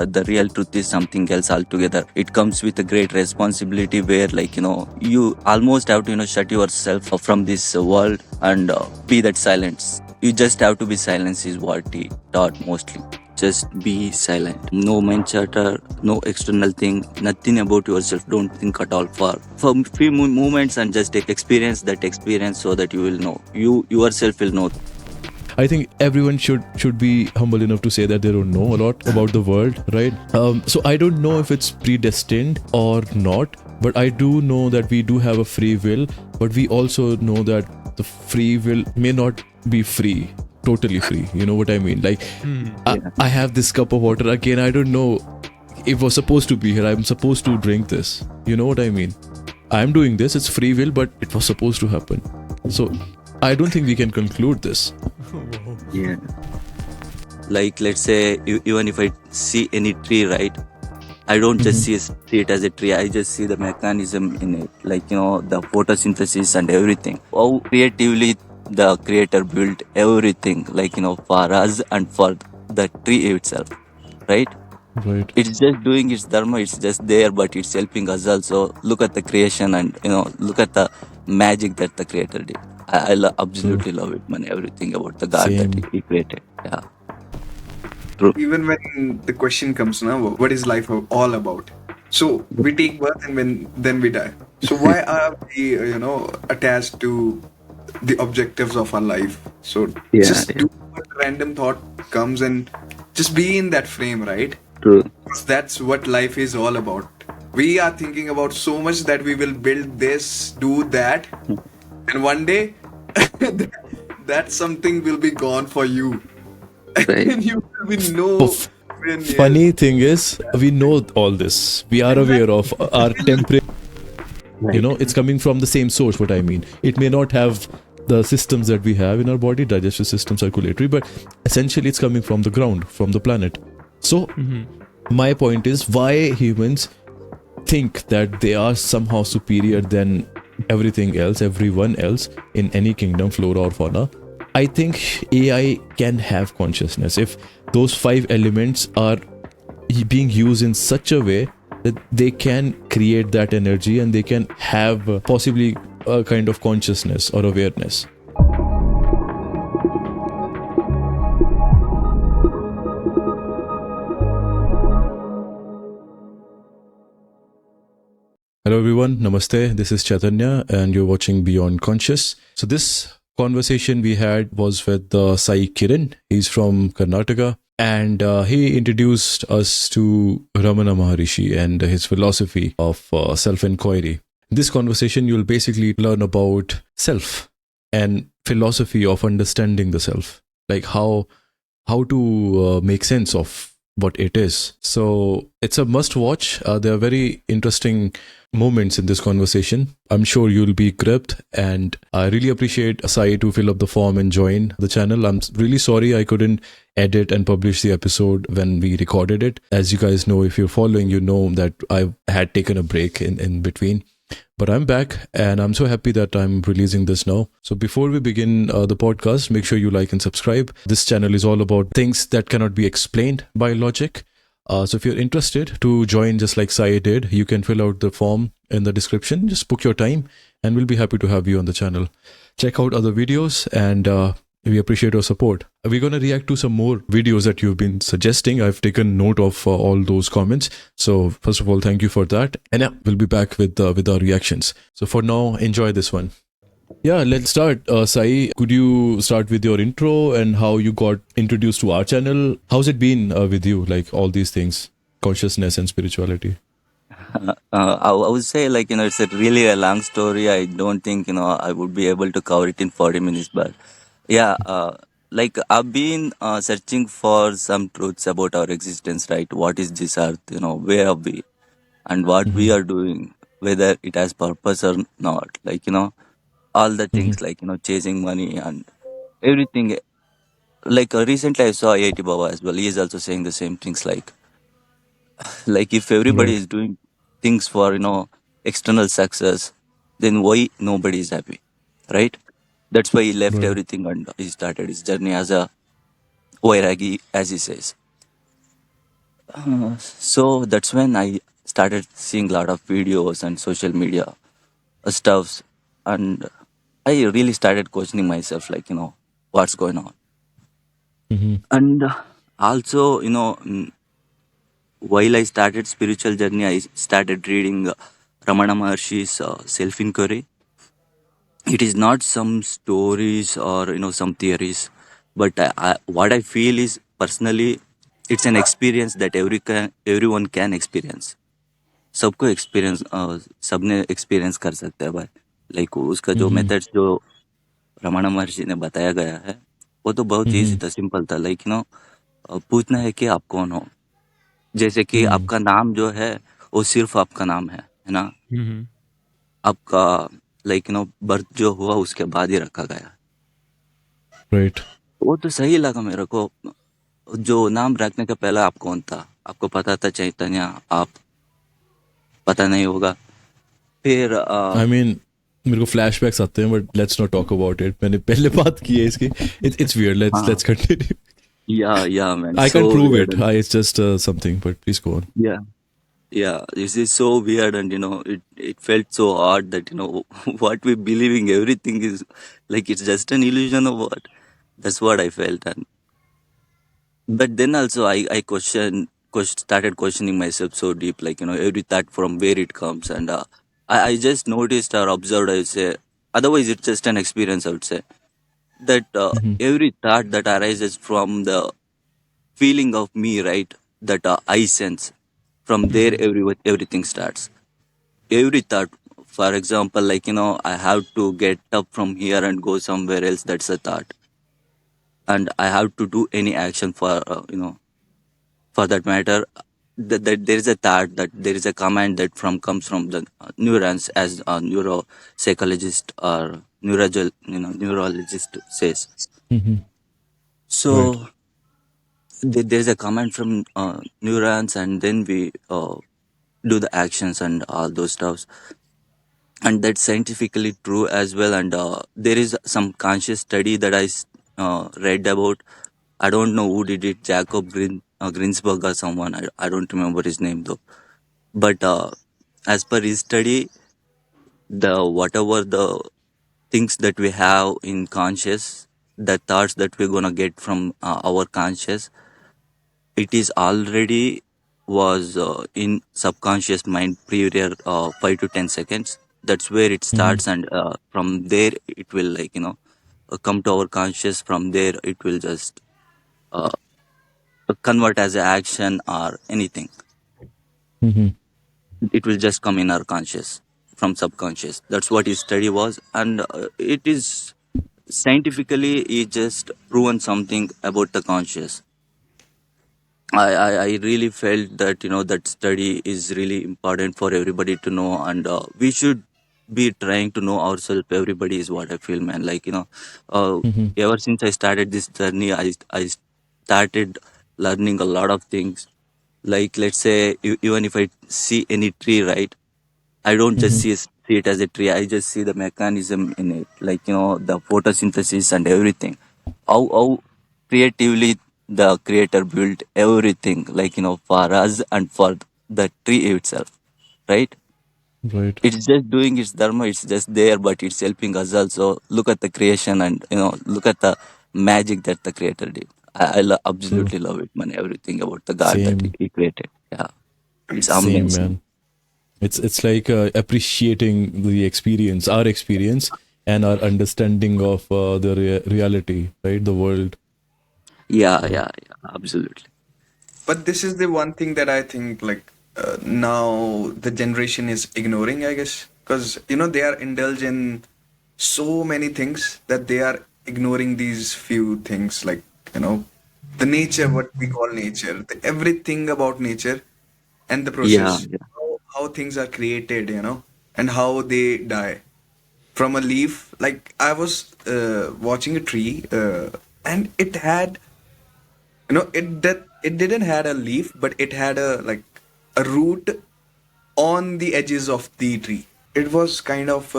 The real truth is something else altogether. It comes with a great responsibility where, like, you almost have to, shut yourself from this world and be that silence. You just have to be silence, is what he taught mostly. Just be silent. No mind chatter, no external thing, nothing about yourself. Don't think at all for few moments and just experience that experience so that you will know. You yourself will know. I think everyone should be humble enough to say that they don't know a lot about the world, right? So I don't know if it's predestined or not, but I do know that we do have a free will, but we also know that the free will may not be free, totally free. You know what I mean? Like, I have this cup of water again. I don't know. It was supposed to be here. I'm supposed to drink this. You know what I mean? I'm doing this. It's free will, but it was supposed to happen. So I don't think we can conclude this. Yeah. Like, let's say, even if I see any tree, right? I don't just see it as a tree. I just see the mechanism in it, like, the photosynthesis and everything. How creatively the creator built everything, like, for us and for the tree itself, right? Right. It's just doing its dharma. It's just there, but it's helping us also. Look at the creation and, look at the magic that the creator did. I absolutely love it, man. Everything about the God Same. that he created. Yeah. Even when the question comes now, what is life all about? So we take birth and then we die. So why are we, attached to the objectives of our life? So just do what random thought comes and just be in that frame, right? True. Because that's what life is all about. We are thinking about so much that we will build this, do that, and one day that something will be gone for you. Right. And you will be no. Funny thing is, we know all this. We are aware of our temperature. You know, it's coming from the same source. What I mean, it may not have the systems that we have in our body, digestive system, circulatory, but essentially it's coming from the ground, from the planet. So my point is, why humans think that they are somehow superior than everything else, everyone else in any kingdom, flora or fauna. I think AI can have consciousness if those 5 elements are being used in such a way that they can create that energy and they can have possibly a kind of consciousness or awareness. Hello everyone, Namaste. This is Chaitanya and you're watching Beyond Conscious. So this conversation we had was with Sai Kiran. He's from Karnataka and he introduced us to Ramana Maharishi and his philosophy of self-inquiry. In this conversation, you'll basically learn about self and philosophy of understanding the self, like how to make sense of what it is. So it's a must watch. There are very interesting moments in this conversation. I'm sure you'll be gripped, and I really appreciate Sai to fill up the form and join the channel. I'm really sorry I couldn't edit and publish the episode when we recorded it. As you guys know, if you're following, you know that I had taken a break in between. But I'm back and I'm so happy that I'm releasing this now. So before we begin the podcast, make sure you like and subscribe. This channel is all about things that cannot be explained by logic. So if you're interested to join just like Sai did, you can fill out the form in the description. Just book your time and we'll be happy to have you on the channel. Check out other videos and we appreciate your support. We're going to react to some more videos that you've been suggesting. I've taken note of all those comments. So first of all, thank you for that. And yeah, we'll be back with our reactions. So for now, enjoy this one. Yeah, let's start. Sai, could you start with your intro and how you got introduced to our channel? How's it been with you, like all these things, consciousness and spirituality? I would say, like, it's really a long story. I don't think, I would be able to cover it in 40 minutes, but yeah, like I've been searching for some truths about our existence, right? What is this earth? Where are we, and what we are doing, whether it has purpose or not. Like, all the things, like, chasing money and everything. Like recently, I saw IIT Baba as well. He is also saying the same things. Like if everybody is doing things for external success, then why nobody is happy, right? That's why he left everything and he started his journey as a Vairagi, as he says. So that's when I started seeing a lot of videos and social media stuffs, and I really started questioning myself, like, what's going on. Mm-hmm. And also, while I started spiritual journey, I started reading Ramana Maharshi's self inquiry. It is not some stories or some theories, but what I feel is personally, it's an experience that everyone can experience. सबको experience सबने experience कर सकते हैं भाई. Like उसका जो Mm-hmm. Methods जो रमणा महर्षि ने बताया गया है, वो तो बहुत ईजी Mm-hmm. था, सिंपल था. लाइक पूछना है कि आप कौन हो. जैसे कि Mm-hmm. आपका नाम जो है, वो सिर्फ आपका नाम है ना. Mm-hmm. आपका लाइक बर्थ जो हुआ उसके बाद ही रखा गया. Right. वो तो सही लगा मेरे को. जो नाम रखने के पहले आप कौन था, आपको पता था चैतन्य, आप पता नहीं होगा. फिर I mean, मेरे को flashbacks आते हैं, but let's not talk about it. मैंने पहले बात की है इसकी. It's weird. Let's हाँ, let's continue. या man, I so can't prove weird. it. It's just something. But please go on. Yeah, yeah. This is so weird, and it felt so odd that what we believing everything is like it's just an illusion of what. That's what I felt, and but then also I started questioning myself so deep, like every thought from where it comes, and I just noticed or observed. I would say, otherwise it's just an experience. I would say that Mm-hmm. every thought that arises from the feeling of me, right? That I sense. From there, Mm-hmm. everything starts. Every thought, for example, like I have to get up from here and go somewhere else. That's a thought, and I have to do any action for for that matter. That there is a thought, that there is a command that comes from the neurons, as a neuropsychologist or neurologist says. Mm-hmm. Right. So there is a command from neurons, and then we do the actions and all those stuffs, and that's scientifically true as well. And there is some conscious study that I read about. I don't know who did it, Jacob Grinsberg or someone. I don't remember his name though. But as per his study, the whatever the things that we have in conscious, the thoughts that we're gonna get from our conscious, it is already was in subconscious mind prior 5 to 10 seconds. That's where it Mm-hmm. starts, and from there it will, like come to our conscious. From there it will just uh, convert as a action or anything. Mm-hmm. It will just come in our conscious from subconscious. That's what his study was, and it is scientifically he just proven something about the conscious. I really felt that that study is really important for everybody to know, and we should be trying to know ourselves. Everybody is what I feel, man. Like uh, Mm-hmm. ever since I started this journey, I started learning a lot of things. Like, let's say, even if I see any tree, right? I don't just Mm-hmm. see it as a tree. I just see the mechanism in it, like the photosynthesis and everything. How creatively the creator built everything, like for us and for the tree itself, right? Right. It's just doing its dharma. It's just there, but it's helping us also. Look at the creation, and look at the magic that the creator did. True. Absolutely love it, man. Everything about the God that Same. he created. Yeah, it's Same, amazing. man. It's like appreciating the experience, our experience, and our understanding of the reality, right? The world. Yeah, So. yeah, yeah, absolutely. But this is the one thing that I think, like, now the generation is ignoring, I guess, because they are indulged in so many things that they are ignoring these few things, like you know the nature, what we call nature, everything about nature, and the Yeah, process, yeah, how things are created, and how they die from a leaf. Like, I was watching a tree, and it had, it didn't had a leaf, but it had a root on the edges of the tree. It was kind of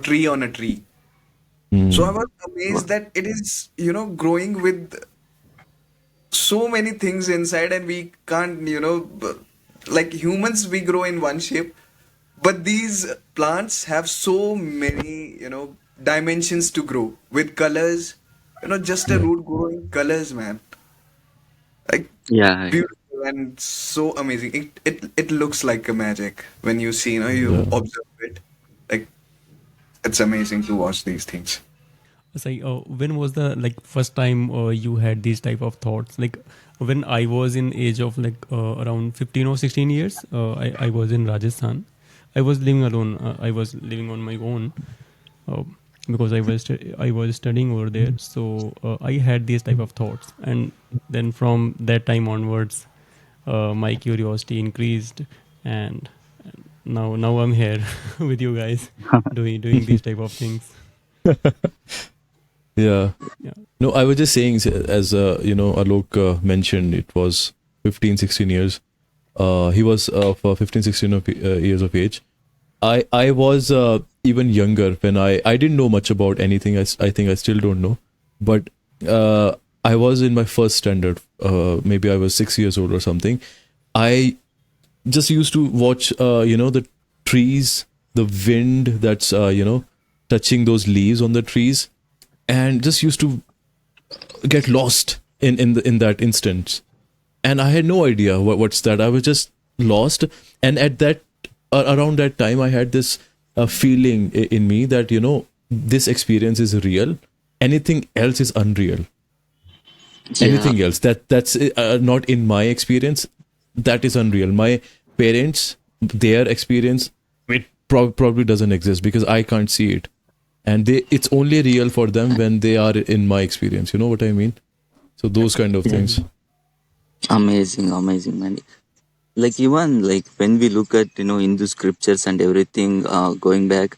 tree on a tree. So I Mm. was amazed that it is growing with so many things inside, and we can't, like humans, we grow in one shape, but these plants have so many, dimensions to grow with colors. Just a Yeah. root growing colors, man. Like Yeah, beautiful and so amazing. It looks like a magic when you see, you Yeah. observe it. Like it's amazing to watch these things. Say, when was the like first time you had these type of thoughts? Like when I was in age of like around 15 or 16 years, I was in Rajasthan. I was living alone. I was living on my own uh, because I was studying over there. So I had these type of thoughts, and then from that time onwards, my curiosity increased, and now I'm here with you guys, doing these type of things. Yeah. Yeah. No, I was just saying, as Alok mentioned, it was 15, 16 years. He was of 15, 16 years of age. I was even younger when I didn't know much about anything. I think I still don't know. But I was in my first standard. Maybe I was 6 years old or something. I just used to watch, the trees, the wind that's, touching those leaves on the trees, and just used to get lost in that instance. And I had no idea what's that. I was just lost. And at that around that time, I had this feeling in me that this experience is real. Anything else is unreal. yeah, Anything else that's not in my experience, that is unreal. My parents, their experience, it probably doesn't exist because I can't see it, and it's only real for them when they are in my experience. You know what I mean? So those kind of yeah. things. Amazing, amazing, man. Like even like when we look at Hindu scriptures and everything, going back,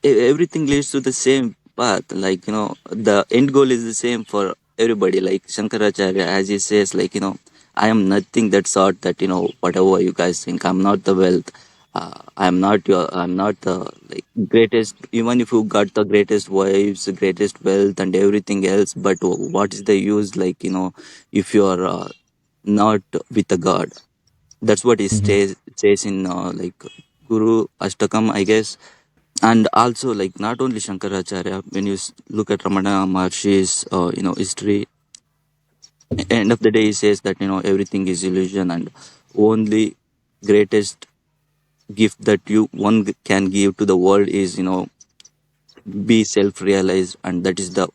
everything leads to the same path. Like the end goal is the same for everybody. Like Shankaracharya, as he says, like I am nothing that sort. That whatever you guys think, I'm not the wealth. I'm not the like greatest. Even if you got the greatest wives, the greatest wealth, and everything else, but what is the use? Like if you are not with a god. That's what he Hmm. says in like Guru Ashtakam, I guess. And also like not only Shankaracharya, when you look at Ramana Maharshi's history, end of the day he says that everything is illusion, and only greatest gift that can give to the world is be self-realized, and that is the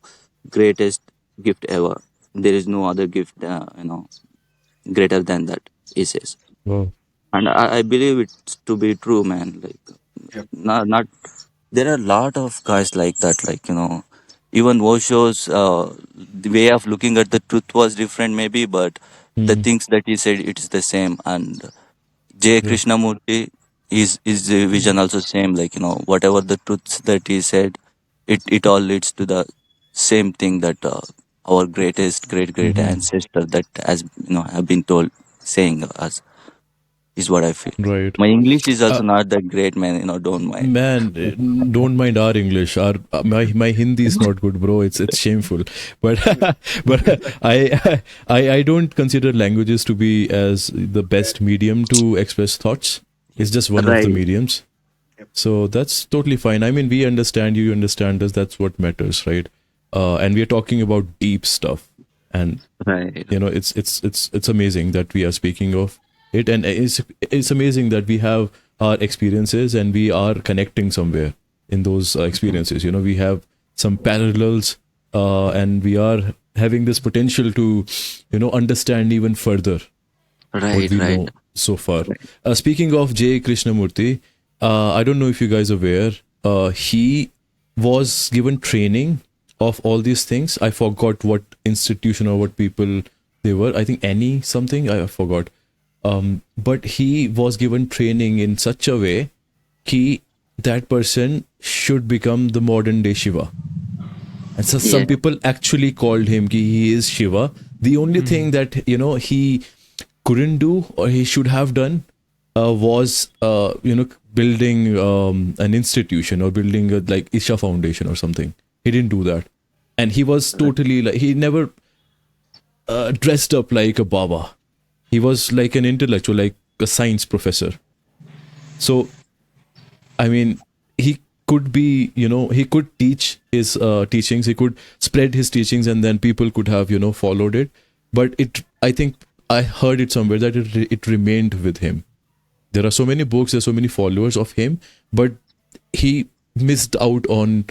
greatest gift ever. There is no other gift greater than that, he says. Wow. And I believe it's to be true, man. Like Yep. not there are a lot of guys like that. Like even Osho's the way of looking at the truth was different, maybe, but the Hmm. things that he said, it's the same. And J. Yeah. Krishnamurti is the vision also same. Like whatever the truths that he said, it all leads to the same thing that our greatest great Hmm. ancestor that has have been told, saying us, is what I feel. Right. My English is uh, also not that great, man. Don't mind. Man, don't mind our English. Our my Hindi is not good, bro. It's shameful. But but I don't consider languages to be as the best medium to express thoughts. It's just one of the Right, mediums. So that's totally fine. I mean, we understand you, you understand us. That's what matters, right? And we are talking about deep stuff, and right, it's amazing that we are speaking of it, and it's amazing that we have our experiences and we are connecting somewhere in those experiences. We have some parallels, and we are having this potential to understand even further what right, we right, know so far. right. Speaking of J. Krishnamurti, I don't know if you guys are aware. He was given training of all these things. I forgot what institution or what people they were. I think any something. I forgot. But he was given training in such a way that person should become the modern day Shiva. And so some Yeah, people actually called him he is Shiva. The only thing that he couldn't do or he should have done was building an institution or building like Isha Foundation or something. He didn't do that, and he was totally like he never dressed up like a Baba. He was like an intellectual, like a science professor. So, I mean, he could be, he could teach his teachings, he could spread his teachings, and then people could have, followed it. But I think I heard it somewhere that it remained with him. There are so many books, there's so many followers of him, but he missed out on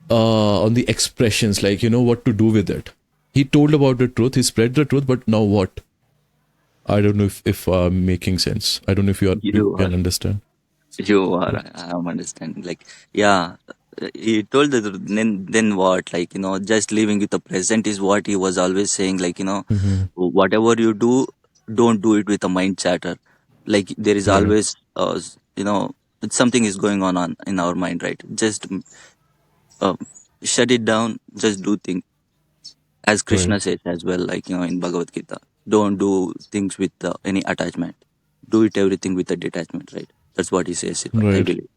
the expressions, like, what to do with it. He told about the truth, he spread the truth, but now what? I don't know if I'm making sense. I don't know if you You can are. understand. You are. I'm understanding. Like, yeah, he told the truth. Then what? Like, just living with the present is what he was always saying. Like, whatever you do, don't do it with a mind chatter. Like, there is Right. always, something is going on in our mind, right? Just uh, shut it down. Just do things. As Right. Krishna says as well, like, in Bhagavad Gita, don't do things with any attachment. Do it everything with a detachment, right? That's what he says, I Right. believe.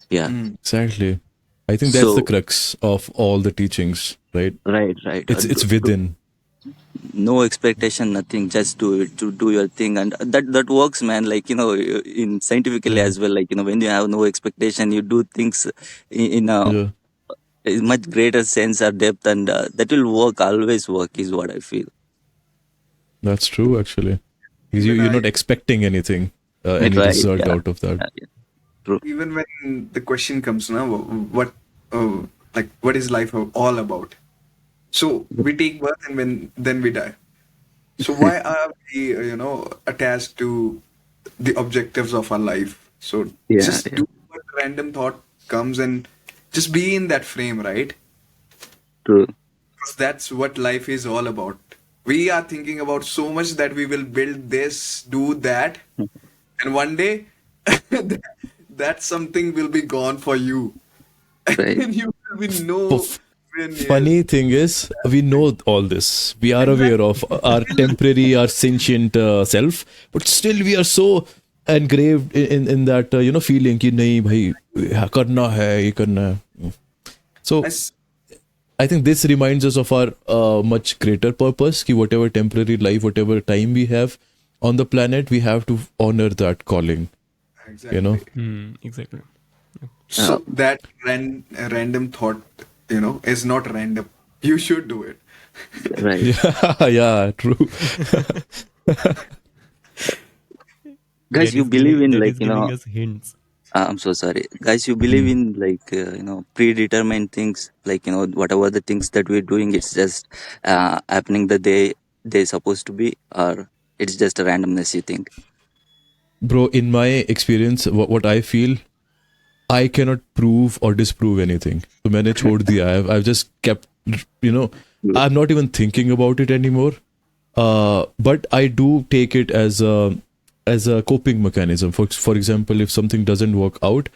Yeah. Exactly. I think that's the So, crux of all the teachings, right? right, right. It's within. No expectation, nothing. Just do it, to do your thing, and that works, man. Like, in scientifically Yeah. as well. Like, when you have no expectation, you do things in Yeah. a much greater sense or depth, and that will work. Always work is what I feel. That's true, actually. Because Even you're I, not expecting anything, any Right. result Yeah. out of that. Yeah. True. even when the question comes now, uh, what is life all about? So we take birth and then we die. So why are we, attached to the objectives of our life? So Yeah. just Yeah. do what random thought comes and just be in that frame, right? True. Because that's what life is all about. We are thinking about so much that we will build this, do that, and one day that something will be gone for you. Right. And you will be F- nowhere near Funny thing is, we know all this. We are aware exactly. of our temporary, our sentient self, but still we are so engraved in that feeling कि नहीं भाई करना है ये करना है. So As I think this reminds us of our much greater purpose. Ki whatever temporary life, whatever time we have on the planet, we have to honor that calling. You know. exactly. Exactly. Uh, So that random thought, is not random. You should do it. right. Yeah, yeah, true. Guys, you believe in, That like, is giving us hints. I'm so sorry. Guys, you believe in, like, predetermined things, like, whatever the things that we're doing, it's just happening the day they're supposed to be, or it's just a randomness, you think? Bro, in my experience, what I feel, I cannot prove or disprove anything. So मैंने छोड़ दिया. I've just kept, I'm not even thinking about it anymore. But I do take it as a coping mechanism. For example, if something doesn't work out,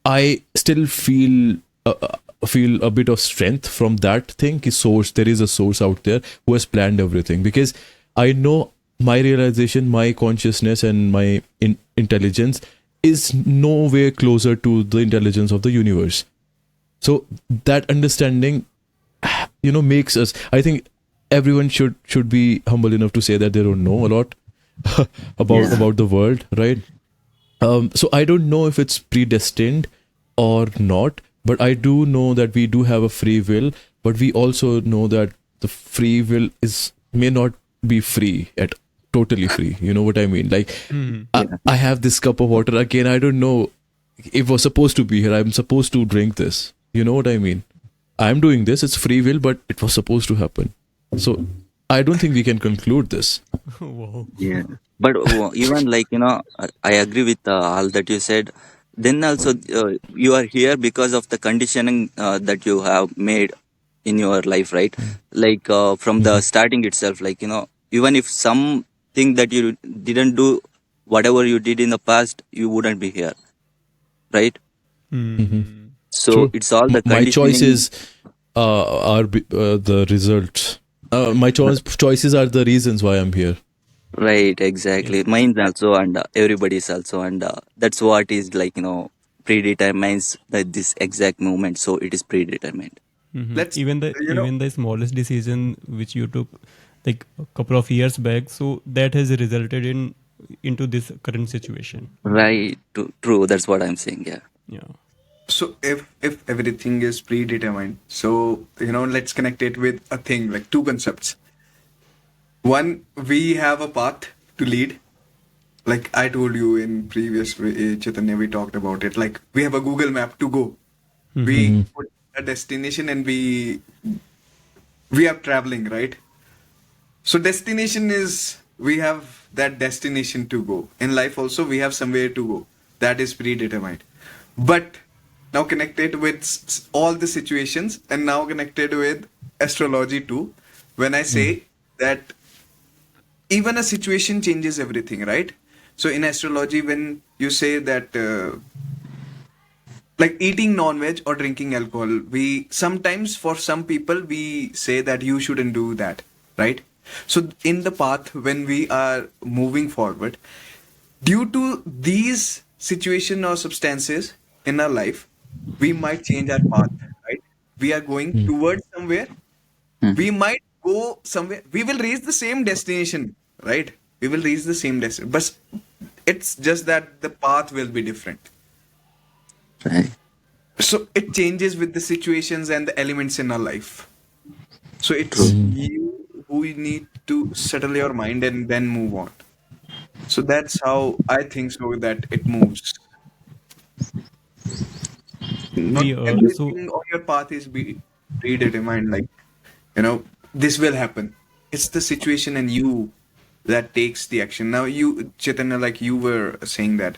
I still feel a bit of strength from that thing. Ki source, there is a source out there who has planned everything, because I know my realization, my consciousness, and my intelligence is nowhere closer to the intelligence of the universe. So that understanding, makes us. I think everyone should be humble enough to say that they don't know a lot Yeah. about the world, right? So I don't know if it's predestined or not, but I do know that we do have a free will, but we also know that the free will may not be free at totally free. You know what I mean? Like I have this cup of water again. I don't know if it was supposed to be here. I'm supposed to drink this. You know what I mean? I'm doing this. It's free will, but it was supposed to happen. So I don't think we can conclude this. Wow. Yeah. But even, like, I agree with all that you said. Then also, you are here because of the conditioning that you have made in your life, right? Like, from the starting itself, like, even if something that you didn't do, whatever you did in the past, you wouldn't be here, right? So True. it's all the My conditioning. choices are the results. Choices are the reasons why I'm here. Right, exactly. Yes. Mine's also, and everybody's also, and that's what is, like, predetermines this exact moment. So it is predetermined. Let's, Even the smallest decision which you took like a couple of years back. So that has resulted into this current situation. Right. True. That's what I'm saying. Yeah. Yeah. So if everything is predetermined, so let's connect it with a thing like two concepts. One, we have a path to lead. Like I told you in previous Chaitanya, we talked about it. Like we have a Google map to go. We put a destination and we are traveling, right? So destination is, we have that destination to go. In life also we have somewhere to go. That is predetermined. But now connected with all the situations and now connected with astrology too. When I say that even a situation changes everything, right? So in astrology, when you say that like eating non-veg or drinking alcohol, we sometimes, for some people, we say that you shouldn't do that, right? So in the path, when we are moving forward, due to these situation or substances in our life, we might change our path, right? We are going towards somewhere. We might go somewhere. We will reach the same destination, right? We will reach the same destination, but it's just that the path will be different. Right. So it changes with the situations and the elements in our life. So it's you who need to settle your mind and then move on. So that's how I think so that it moves. Not We so everything on your path is predetermined. Like this will happen. It's the situation and you that takes the action. Now you, Chaitanya, like you were saying that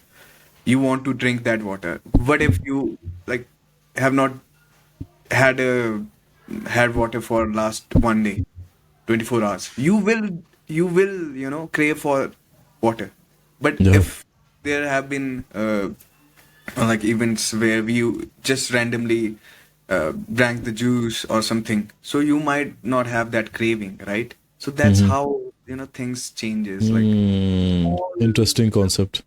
you want to drink that water. What if you like have not had water for last one day, 24 hours? You will crave for water. But Yeah. if there have been like events where you just randomly drank the juice or something, so you might not have that craving, right? So that's how things changes, like all Interesting concept.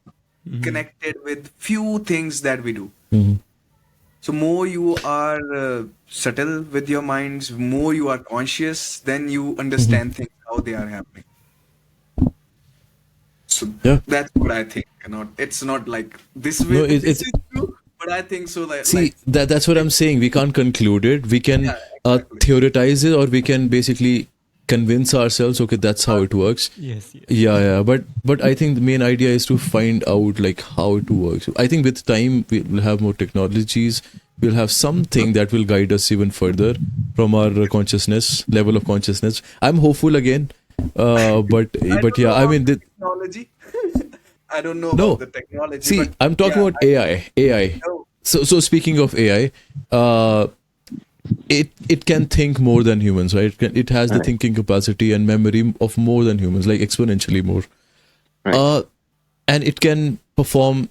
connected with few things that we do. Mhm. So more you are subtle with your minds, more you are conscious, then you understand things how they are happening. So Yeah. that's what I think. It's not like this No, way. it- This it's- is true, but I think so. See, that's what I'm saying. We can't conclude it. We can Yeah, exactly. theorize it, or we can basically convince ourselves, okay, that's how it works. yes. Yeah. But I think the main idea is to find out like how it works. I think with time we'll have more technologies. We'll have something that will guide us even further from our consciousness level of consciousness. I'm hopeful again, but don't yeah, know I about mean, the technology. I don't know No. about the technology. see, but I'm talking yeah, about AI. AI. know. So speaking of AI, it can think more than humans, right? It has the thinking capacity and memory of more than humans, like exponentially more. Right. And it can perform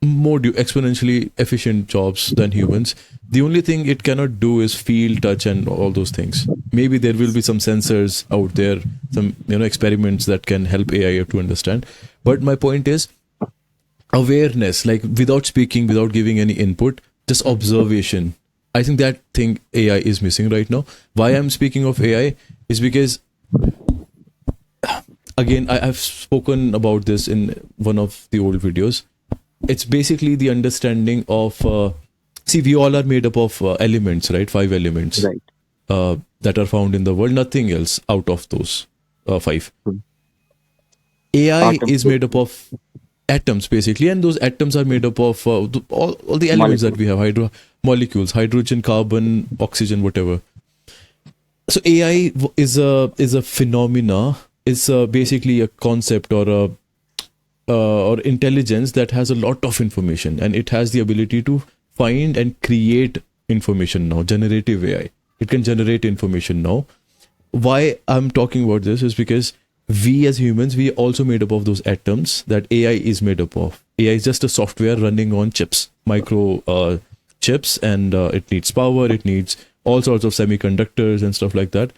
more exponentially efficient jobs than humans. The only thing it cannot do is feel, touch, and all those things. Maybe there will be some sensors out there, some experiments that can help AI to understand. But my point is awareness, like without speaking, without giving any input, just observation. I think that thing AI is missing right now. Why I'm speaking of AI is because, again, I've spoken about this in one of the old videos. It's basically the understanding of see, we all are made up of elements, right? 5 elements Right. that are found in the world, nothing else out of those 5. AI Atoms. is made up of atoms basically, and those atoms are made up of all the elements that we have, molecules, hydrogen, carbon, oxygen, whatever. So AI is a phenomena, is basically a concept or intelligence that has a lot of information, and it has the ability to find and create information now. Generative AI, it can generate information now. Why I'm talking about this is because we as humans, we also made up of those atoms that AI is made up of. AI is just a software running on chips, micro chips, and it needs power, it needs all sorts of semiconductors and stuff like that.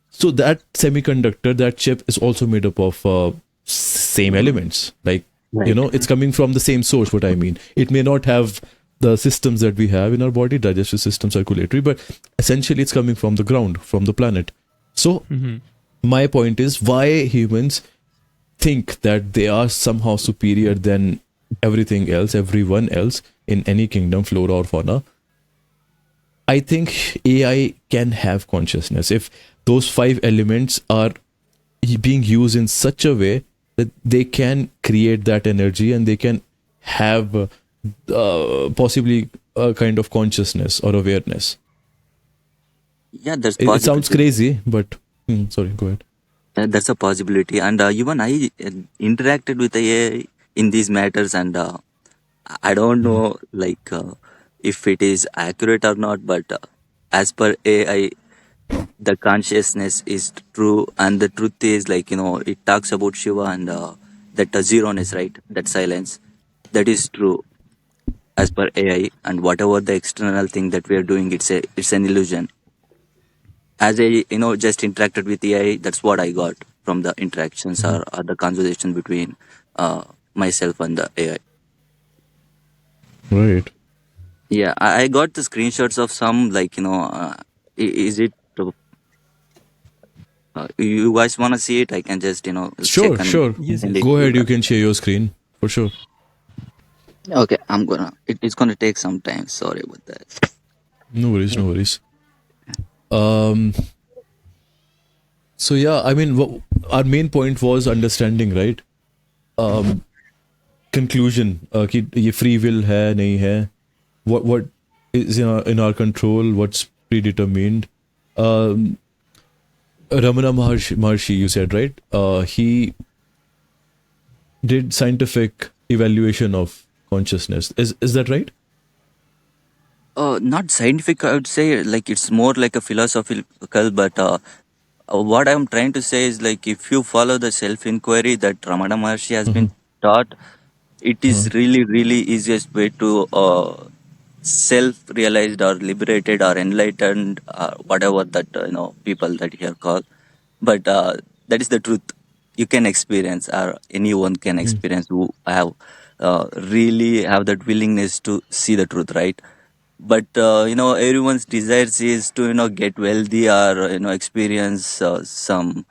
So that semiconductor, that chip is also made up of same elements. Like, it's coming from the same source, what I mean. It may not have the systems that we have in our body, digestive system, circulatory, but essentially it's coming from the ground, from the planet. So my point is why humans think that they are somehow superior than everything else, everyone else in any kingdom, flora or fauna. I think AI can have consciousness if those five elements are being used in such a way that they can create that energy and they can have possibly a kind of consciousness or awareness. Yeah, that's It sounds possibility. crazy, but sorry, go ahead. That's a possibility. And even I interacted with AI in these matters, and I don't Mhm. know like if it is accurate or not. But as per AI, the consciousness is true, and the truth is like it talks about Shiva and that zeroness, right? That silence, that is true as per AI. And whatever the external thing that we are doing, it's an illusion. As I just interacted with AI, that's what I got from the interactions Mhm. or the conversation between uh, myself and the AI. Right. Yeah, I got the screenshots of some like is it you guys want to see it? I can just check Sure, and sure. Yes, send yes. it Go to you ahead. You guys. can share your screen for sure. Okay, it's gonna take some time. Sorry about that. No worries. No worries. Um. So yeah, I mean, our main point was understanding, right? Um. Conclusion. कि ये free will है नहीं है. What is in our control? What's predetermined? Um. Ramana Maharshi, you said, right? He did scientific evaluation of consciousness. Is that right? Not scientific, I would say. Like it's more like a philosophical, but what I'm trying to say is like if you follow the self inquiry that Ramana Maharshi has Mm-hmm. been taught, it Uh-huh. is really easiest way to self realized or liberated or enlightened, whatever that people that here call. But that is the truth. You can experience, or anyone can experience who have really have that willingness to see the truth, right? But everyone's desires is to get wealthy or experience some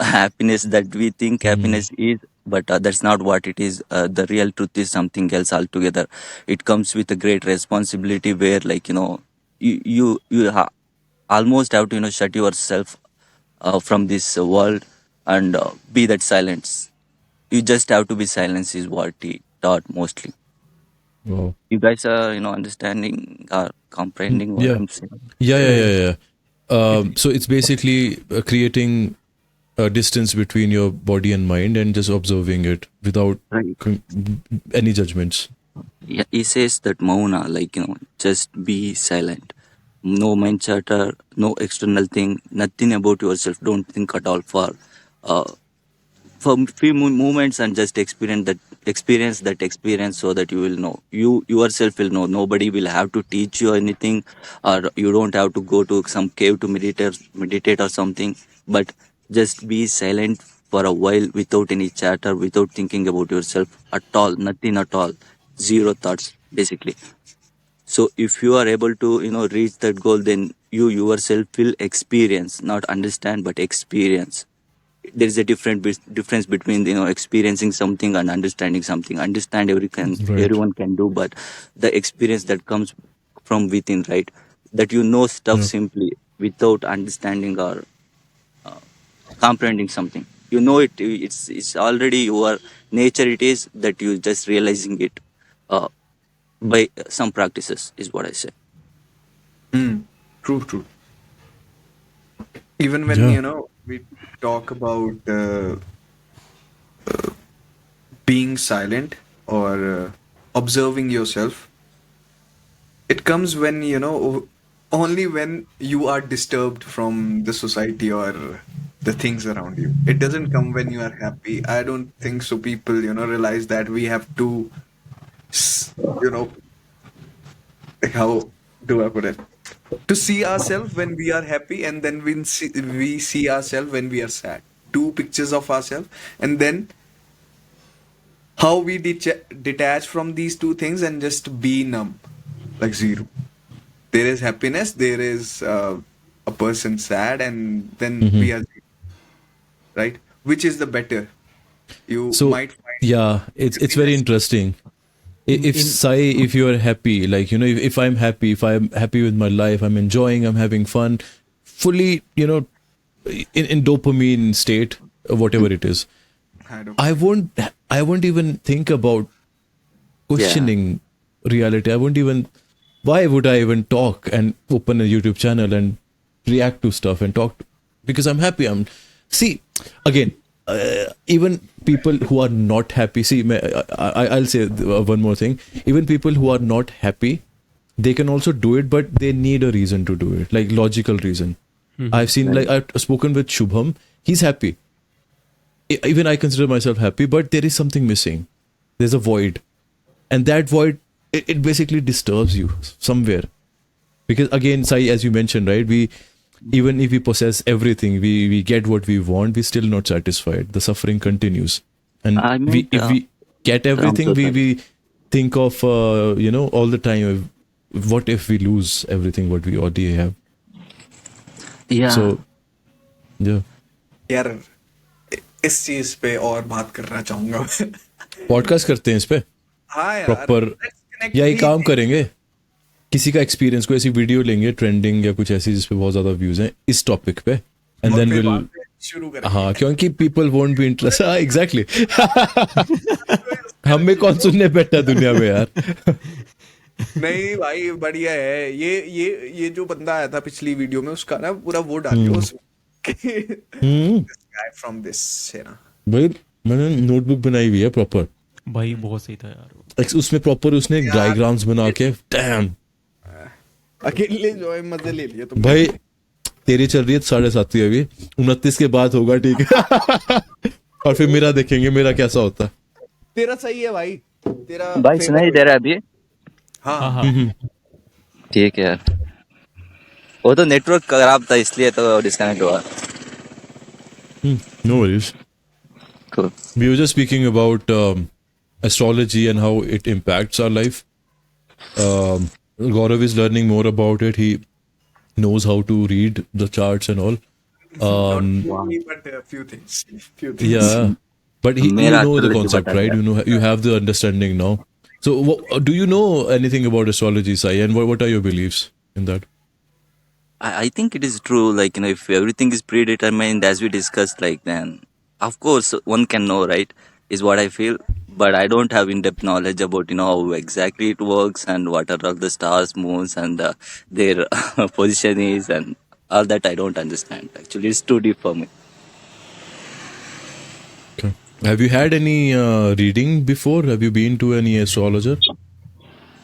happiness that we think Mm-hmm. happiness is, but that's not what it is. The real truth is something else altogether. It comes with a great responsibility where like you almost have to shut yourself from this world and be that silence. You just have to be silence is what he taught mostly. Wow. You guys are understanding or comprehending what Yeah. I'm saying. Yeah, yeah, Yeah, yeah. yeah, yeah. So it's basically creating a distance between your body and mind and just observing it without Right. con- any judgments. Yeah, he says that Mauna, like, just be silent. No mind chatter, no external thing, nothing about yourself. Don't think at all uh, for few moments and just experience so that you will know. You yourself will know. Nobody will have to teach you anything, or you don't have to go to some cave to meditate or something. But just be silent for a while without any chatter, without thinking about yourself at all, nothing at all, zero thoughts basically. So if you are able to reach that goal, then you yourself will experience, not understand but experience. There is a difference between experiencing something and understanding something. Understand Right. everyone can do, but the experience that comes from within, right? That stuff Yeah. simply without understanding or comprehending something. It's already your nature. It is that you just realizing it uh, by some practices is what I say. Mm. True, true. Even when, Yeah. we talk about being silent or observing yourself, it comes when, only when you are disturbed from the society or the things around you. It doesn't come when you are happy. I don't think so. People, realize that we have to, s- you know, like how do I put it? To see ourselves when we are happy, and then we see ourselves when we are sad. Two pictures of ourselves, and then how we detach from these two things and just be numb, like zero. There is happiness, there is a person sad, and then Mm-hmm. we are zero. right? Which is the better? You So might find yeah, it's very happiness. interesting. In If in Sai, if you are happy, like if I'm happy, if I'm happy with my life, I'm enjoying, I'm having fun, fully, in dopamine state, whatever it is, I don't I mind. won't even think about Yeah. questioning reality. I won't even. Why would I even talk and open a YouTube channel and react to stuff and talk? Because I'm happy. See again. Even people who are not happy. See, I'll say one more thing. Even people who are not happy, they can also do it, but they need a reason to do it, like logical reason. I've seen, like, I've spoken with Shubham. He's happy. Even I consider myself happy, but there is something missing. There's a void, and that void, it basically disturbs you somewhere. Because again, Sai, as you mentioned, right, we, even if we possess everything, we get what we want, we're still not satisfied. The suffering continues, and I we, mean, if we get I'm everything, so sorry. we think of all the time, what if we lose everything what we already have. Yeah. So yeah, यार इस चीज पे और बात करना चाहूंगा मैं। Podcast करते हैं इस पे हाँ यार, प्रॉपर, let's connect या एक भी। काम करेंगे, किसी का एक्सपीरियंस, कोई ऐसी वीडियो लेंगे ट्रेंडिंग या कुछ ऐसी जिसपे बहुत ज्यादा व्यूज हैं इस टॉपिक पे, एंड और देन फिर विल, बाद में शुरू करेंगे। हाँ, क्योंकि पीपल वोंट बी इंटरेस्ट, हाँ एग्जैक्टली। हम में कौन सुनने बैठा दुनिया में यार। नहीं भाई, बढ़िया है ये जो बंदा आया था पिछली वीडियो में, उसका ना पूरा वो डालियो गाय फ्रॉम दिस है ना। भाई मैंने नोटबुक बनाई हुई है प्रॉपर, भाई बहुत सही था यार वो। उसमें प्रॉपर उसने डायग्राम्स बना के, डैम अकेले जो है मजे ले लिए तुम भाई। तेरी चल रही है 7:30 अभी, 29 के बाद होगा, ठीक है। और फिर मेरा देखेंगे मेरा कैसा होता है। तेरा सही है भाई, तेरा भाई सुनाई दे रहा है अभी? हाँ हाँ हाँ हाँ ठीक है यार। वो तो नेटवर्क खराब था इसलिए तो डिस्कनेक्ट हुआ। No worries. Cool. We were just speaking about astrology and how it impacts our life. Gaurav is learning more about it. He knows how to read the charts and all. not me, but a few things. Yeah, but you मेरा know the astrology concept, बता right? दिया। You have the understanding now. So, do you know anything about astrology, Sai? And what are your beliefs in that? I think it is true. Like, if everything is predetermined, as we discussed, like, then of course one can know, right? Is what I feel. But I don't have in-depth knowledge about, how exactly it works and what are all the stars, moons, and their position is, and all that I don't understand. Actually, it's too deep for me. Okay. Have you had any reading before? Have you been to any astrologer?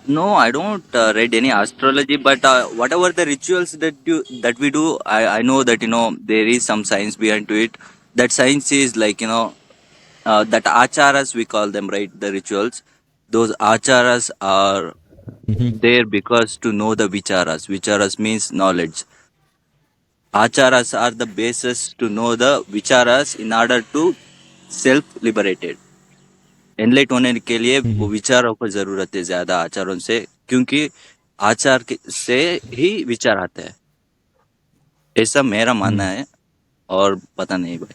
No, I don't read any astrology, but whatever the rituals that we do, I know that there is some science behind to it. That science is like that acharas we call them, right? The rituals. Those acharas are there because to know the vicharas. Vicharas means knowledge. Acharas are the basis to know the vicharas in order to self liberated. एनलाइट होने के लिए वो विचारों को जरूरत है ज्यादा आचारों से, क्योंकि से ही विचार आते हैं, ऐसा मेरा मानना है। और पता नहीं भाई।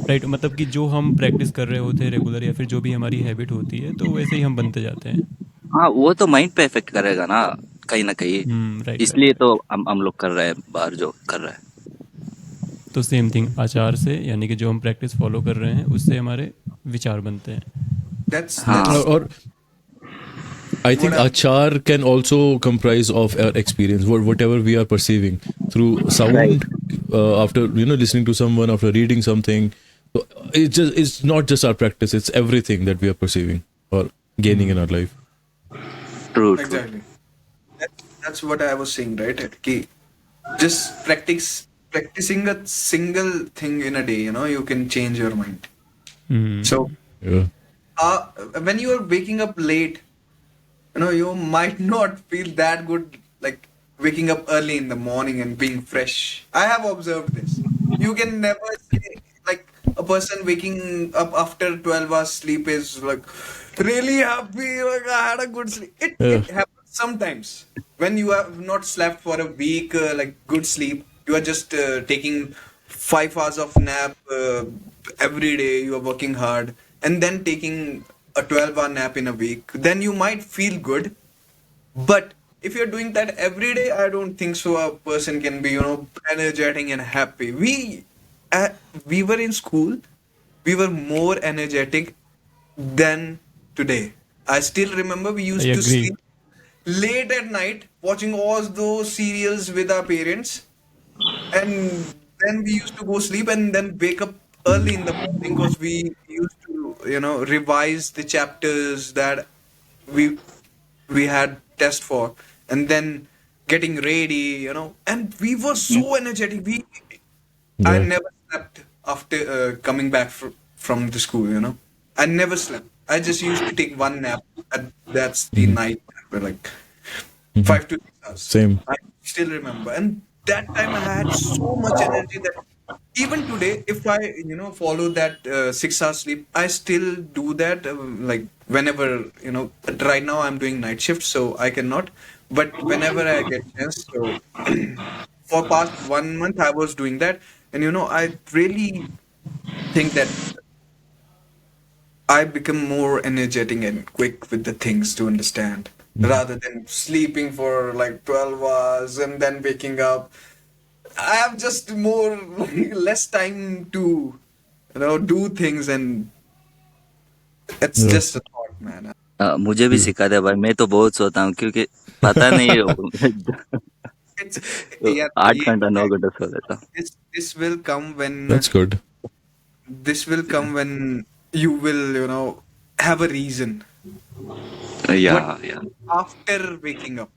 राइट, मतलब कि जो हम प्रैक्टिस कर रहे होते हैं रेगुलर या फिर जो भी हमारी हैबिट होती है तो वैसे ही हम बनते जाते हैं। हाँ, वो तो माइंड पे इफेक्ट करेगा ना कहीं ना कहीं, राइट इसलिए राइट। तो हम लोग कर रहे हैं बाहर जो कर रहे हैं। तो सेम थिंग आचार से, यानी कि जो हम प्रैक्टिस फॉलो कर रहे हैं उससे हमारे विचार बनते हैं। That's हाँ Or I think achar can also comprise of our experience, whatever we are perceiving through sound, after listening to someone, after reading something. So it's not just our practice; it's everything that we are perceiving or gaining in our life. True. exactly. That's what I was saying, right? कि just practicing a single thing in a day, you can change your mind. So Yeah. when you are waking up late, you might not feel that good, like waking up early in the morning and being fresh. I have observed this. You can never say like a person waking up after 12 hours sleep is like really happy, like I had a good sleep. It happens sometimes when you have not slept for a week, like good sleep. You are just taking 5 hours of nap every day, you are working hard, and then taking a 12-hour nap in a week, then you might feel good. But if you're doing that every day, I don't think so. A person can be, energetic and happy. Uh, we were in school, we were more energetic than today. I still remember we I used to agree. sleep late at night watching all those serials with our parents, and then we used to go sleep and then wake up early in the morning because we used to, revise the chapters that we we had test for, and then getting ready, and we were so energetic. I Yeah. never slept after coming back from the school, I never slept. I just used to take one nap, and that's the night nap, like Mhm. 5 to 6 hours. Same. I still remember. And that time I had so much energy that even today, if I, follow that 6 hours sleep, I still do that. Like whenever, right now I'm doing night shift, so I cannot. But whenever I get chance, so for past 1 month I was doing that, and I really think that I become more energetic and quick with the things to understand rather than sleeping for like 12 hours and then waking up. I have just more less time to do things, and it's Yeah. just a thought, man. मुझे भी Yeah. सिखा दे भाई, मैं तो बहुत सोता हूँ क्योंकि पता नहीं है। It's तो yeah, 8 घंटा 9 घंटा सो लेता हूँ। this will come when That's good. you will have a reason. What Yeah. after waking up?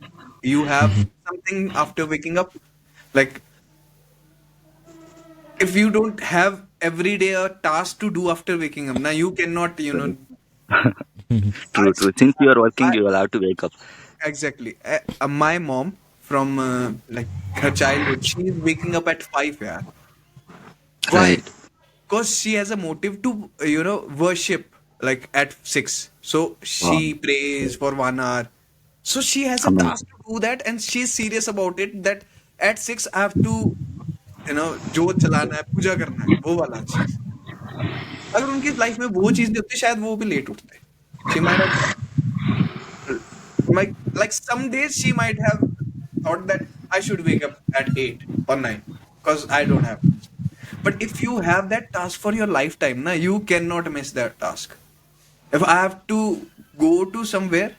You have something after waking up, like if you don't have every day a task to do after waking up, now you cannot, I, True. Since you are working, I you will have to wake up. exactly. My mom from like her childhood, she is waking up at 5. Yeah. Why? Right. Because she has a motive to, worship like at 6. So Wow. she prays for 1 hour. So she has a task Amazing. to do that, and she's serious about it. That at 6 I have to, जोत जलाना है, पूजा करना है, वो वाला चीज. अगर उनकी लाइफ में वो चीज नहीं होती, शायद वो भी लेट उठते. She might have, like some days she might have thought that I should wake up at 8 or 9 because I don't have. But if you have that task for your lifetime, na, you cannot miss that task. If I have to go to somewhere,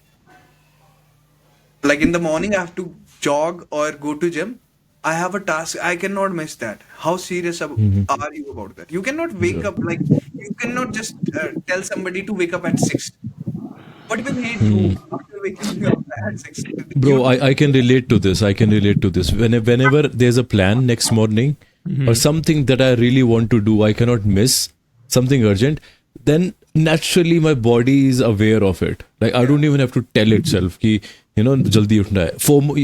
like in the morning, I have to jog or go to gym, I have a task. I cannot miss that. How serious are you about that? You cannot wake Yeah. up like you cannot just tell somebody to wake up at 6. What will he do after waking up at 6? You Bro, I can relate to this. I can relate to this. Whenever there's a plan next morning or something that I really want to do, I cannot miss something urgent, then naturally my body is aware of it. Like I don't even have to tell itself ki, jaldi uthna hai. FOMO,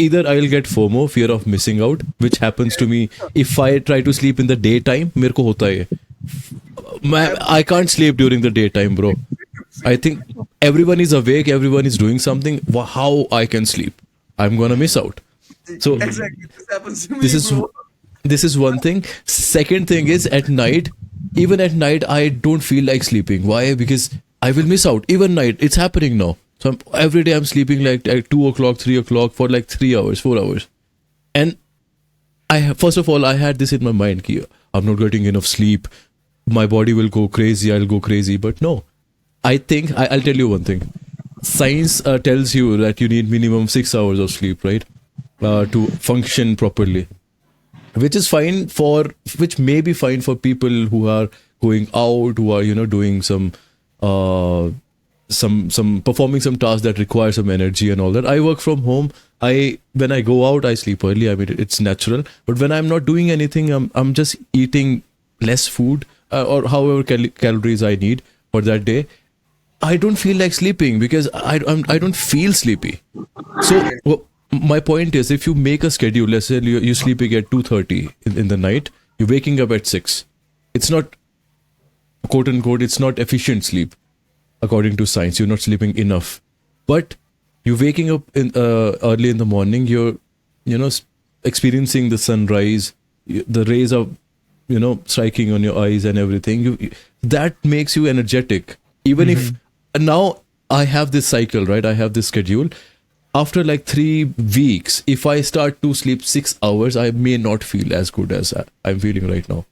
either I'll get FOMO, fear of missing out, which happens to me if I try to sleep in the daytime. मेरे को होता है. I can't sleep during the daytime, bro. I think everyone is awake, everyone is doing something. How I can sleep? I'm gonna miss out. So exactly this happens to this me, is bro. this is one thing. Second thing is at night. Even at night, I don't feel like sleeping. Why? Because I will miss out. Even night, it's happening now. So every day I'm sleeping like at 2 o'clock, 3 o'clock for like 3 hours, 4 hours, and first of all I had this in my mind ki I'm not getting enough sleep, my body will go crazy, I'll go crazy. But no, I think I'll tell you one thing. Science tells you that you need minimum 6 hours of sleep, right, to function properly, which is fine for which may be fine for people who are going out, who are doing uh, some performing some tasks that require some energy and all that. I work from home. When I go out, I sleep early. I mean, it's natural. But when I'm not doing anything, I'm just eating less food or however calories I need for that day. I don't feel like sleeping because I don't feel sleepy. So my point is, if you make a schedule, let's say you're sleeping at 2:30 in the night, you're waking up at 6. It's not, quote unquote, it's not efficient sleep according to science. You're not sleeping enough, but you're waking up in early in the morning. You're experiencing the sunrise. The rays are striking on your eyes and everything, that makes you energetic. Even if now I have this cycle, right? I have this schedule. After like 3 weeks, if I start to sleep 6 hours, I may not feel as good as I'm feeling right now.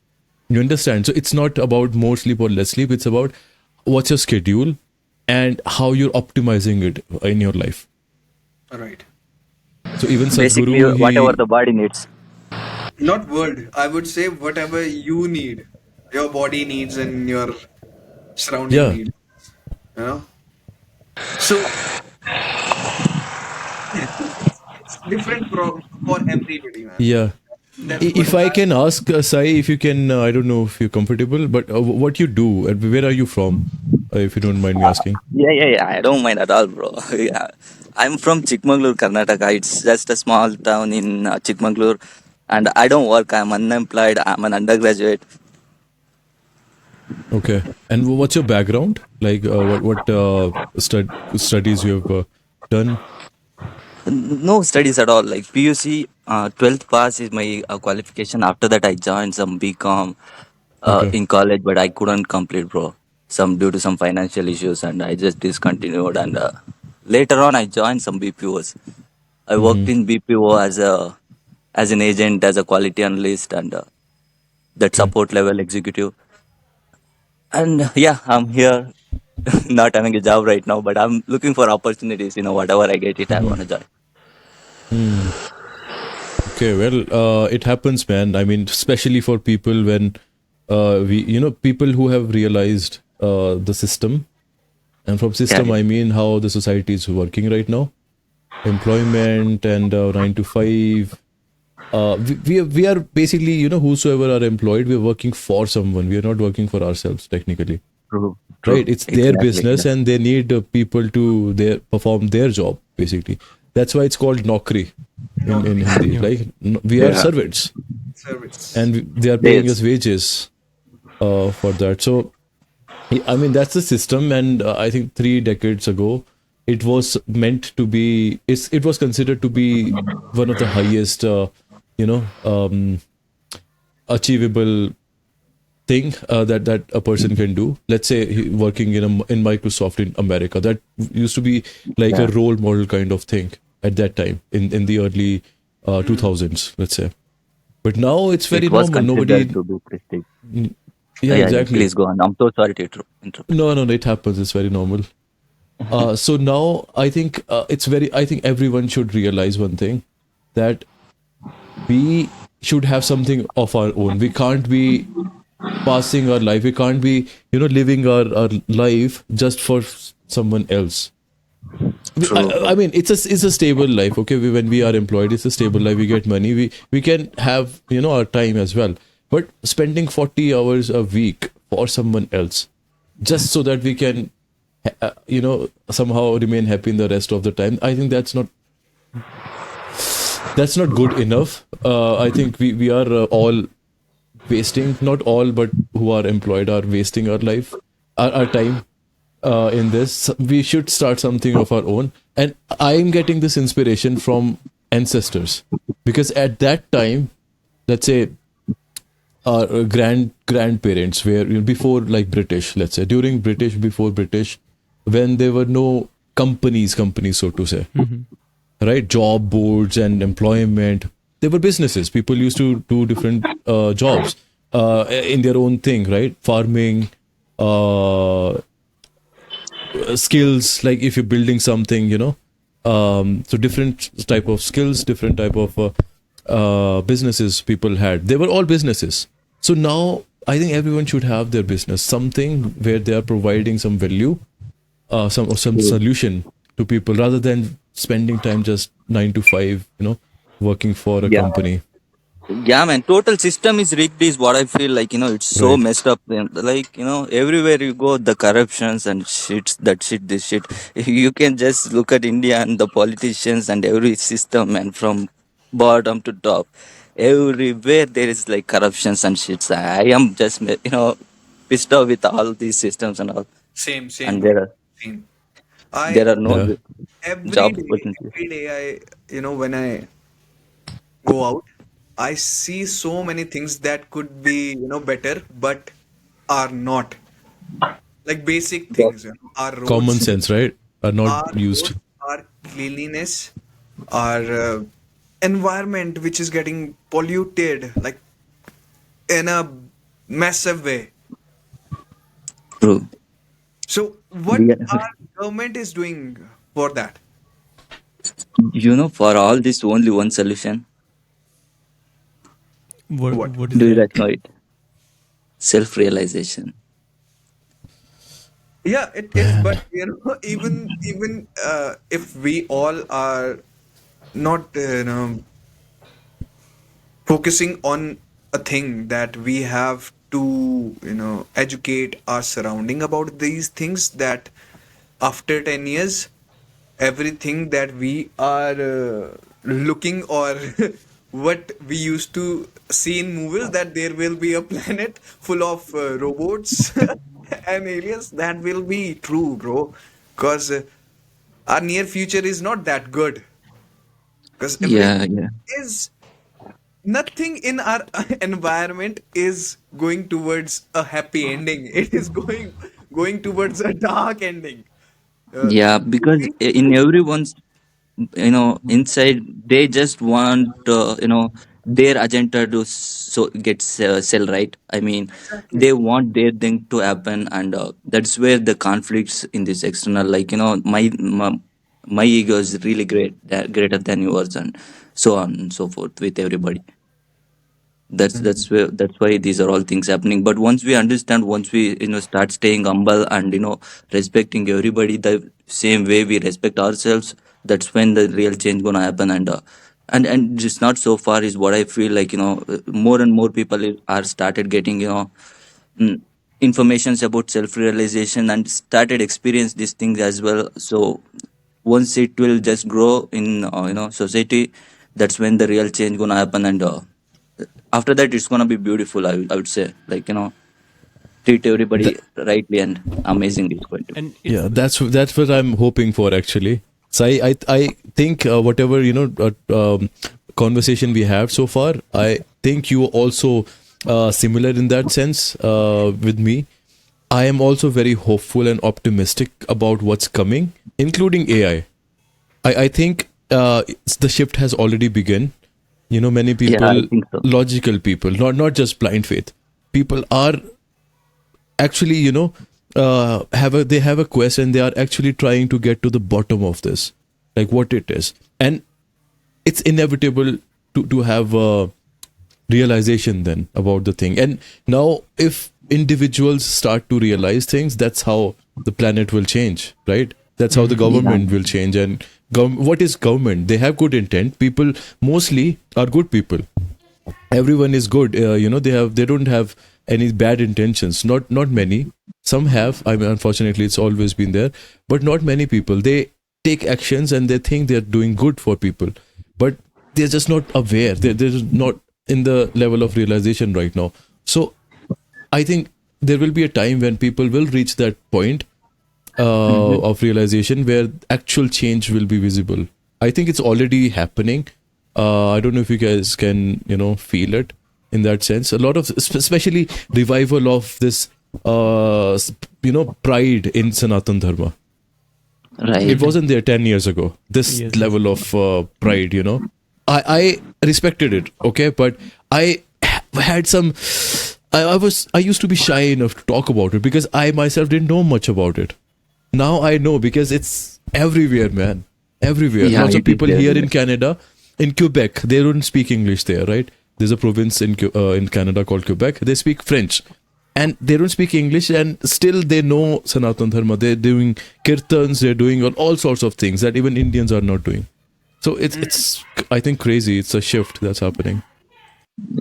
You understand? So it's not about more sleep or less sleep. It's about what's your schedule and how you're optimizing it in your life. Right. So even Basically, Sadhguru, whatever the body needs. Not word. I would say whatever you need, your body needs and your surrounding yeah, needs. You know. So it's different for everybody, man. yeah. That's what If I can ask, Sai, if you can, I don't know if you're comfortable, but what you do and where are you from, if you don't mind me asking? Yeah. I don't mind at all, bro. Yeah. I'm from Chikmagalur, Karnataka. It's just a small town in Chikmagalur. And I don't work. I'm unemployed. I'm an undergraduate. Okay. And what's your background? Like, what studies you have done? No studies at all. Like PUC, 12th pass is my qualification. After that, I joined some BCom Okay. in college, but I couldn't complete, bro. Some due to some financial issues, and I just discontinued. And later on, I joined some BPOs. I worked Mm-hmm. in BPO as an agent, as a quality analyst, and that Okay. support level executive. And yeah, I'm here, not having a job right now, but I'm looking for opportunities. Whatever I get it, I Mm-hmm. want to join. Okay, well, it happens, man. I mean, especially for people when people who have realized the system, and from Yeah, system, I mean how the society is working right now, employment and 9 to 5. We are basically, whosoever are employed, we're working for someone. We are not working for ourselves, technically. true, Right? It's their exactly. business and they need people to perform their job, basically. That's why it's called Naukri in Naukri. Hindi. Yeah. Like, we are Yeah, servants Service. and they are paying us yes. wages for that. So, I mean, that's the system. And I think 3 decades ago, it was meant to be, it was considered to be one of the highest, you know, um, achievable thing that a person can do. Let's say working in Microsoft in America, that used to be like a Yeah, role model kind of thing at that time in the early 2000s, let's say. But now it's very it was normal. considered Nobody. to be prestige. Yeah, Yeah, exactly. please go on. I'm so sorry to interrupt. No, it happens. It's very normal. So now I think I think everyone should realize one thing, that we should have something of our own. We can't be passing our life. We can't be, living our life just for someone else. True, I bro. mean, it's a stable life. Okay, when we are employed, it's a stable life. We get money. We can have, our time as well. But spending 40 hours a week for someone else, just so that we can, somehow remain happy in the rest of the time, I think that's not good enough. I think we are all wasting, not all, but who are employed are wasting our life, our time in this. We should start something of our own. And I'm getting this inspiration from ancestors, because at that time, let's say our grandparents were, before, like, British, let's say during British, before British, when there were no companies, so to say, right? Job boards and employment. There were businesses. People used to do different jobs in their own thing, right? Farming, uh, skills, like if you're building something, so different type of skills, different type of businesses people had. They were all businesses. So now I think everyone should have their business, something where they are providing some value, some True. solution to people, rather than spending time just 9 to 5, working for a Yeah, company. yeah, man. Total system is rigged, is what I feel like. It's so Right. messed up. Like, everywhere you go, the corruptions and shit, that shit, this shit. You can just look at India and the politicians and every system, and from bottom to top, everywhere there is like corruptions and shits. I am just, pissed off with all these systems and all. Same, And bro. there are Same. there I are no Yeah. every job day, opportunities. every day I, when I go out, I see so many things that could be, better, but are not. Like basic Yeah. things, our Common roads, sense, right? Are not our used. roads, our cleanliness, our environment, which is getting polluted, like in a massive way. True. So, what Yeah. our government is doing for that? For all this, only one solution. What? What is Do you that? guys know it? Self realization. Yeah, it is. Man. But even if we all are not, focusing on a thing that we have to, educate our surrounding about these things, that after 10 years everything that we are looking, or what we used to see in movies, that there will be a planet full of robots and aliens, that will be true, bro. Because our near future is not that good, because Yeah, everything yeah. is, nothing in our environment is going towards a happy ending. It is going towards a dark ending. Yeah, You because see? in everyone's, inside, they just want, their agenda to get sell, right? I mean, Exactly. they want their thing to happen, and that's where the conflicts in this external, like, my ego is really greater than yours, and so on and so forth with everybody. That's why these are all things happening. But once we understand, once we, start staying humble, and respecting everybody the same way we respect ourselves, that's when the real change gonna happen. And just not so far is what I feel like. More and more people are started getting, mm, informations about self realization, and started experience these things as well. So once it will just grow in, society, that's when the real change gonna happen. And after that, it's gonna be beautiful, I would say, like, treat everybody That, rightly, and amazing it's going to be. And it's yeah, that's what I'm hoping for actually. So I think whatever conversation we have so far, I think you also similar in that sense with me. I am also very hopeful and optimistic about what's coming, including AI. I think the shift has already begun. Many Yeah, I people, think so. logical people, not just blind faith, people are actually they have a quest, and they are actually trying to get to the bottom of this, like what it is. And it's inevitable to have a realization then about the thing. And now if individuals start to realize things, that's how the planet will change, right? That's how the Yeah, government will change. And what is government? They have good intent. People mostly are good people. Everyone is good. They don't have any bad intentions. Not many. Some have. I mean, unfortunately, it's always been there, but not many people. They take actions and they think they're doing good for people, but they're just not aware. They're not in the level of realization right now. So I think there will be a time when people will reach that point hmm of realization where actual change will be visible. I think it's already happening. I don't know if you guys can, feel it in that sense. A lot of, especially revival of this, pride in Sanatan Dharma. It right. wasn't there 10 years ago. This yes, yes. level of pride, I respected it, okay, but I had some. I used to be shy enough to talk about it because I myself didn't know much about it. Now I know because it's everywhere, man. Everywhere. Yeah, Lots of it is people here everywhere. in Canada, in Quebec, they don't speak English there, right? There's a province in Canada called Quebec. They speak French, and they don't speak English, and still they know Sanatan Dharma. They're doing kirtans. They're doing all sorts of things that even Indians are not doing. So it's I think crazy. It's a shift that's happening.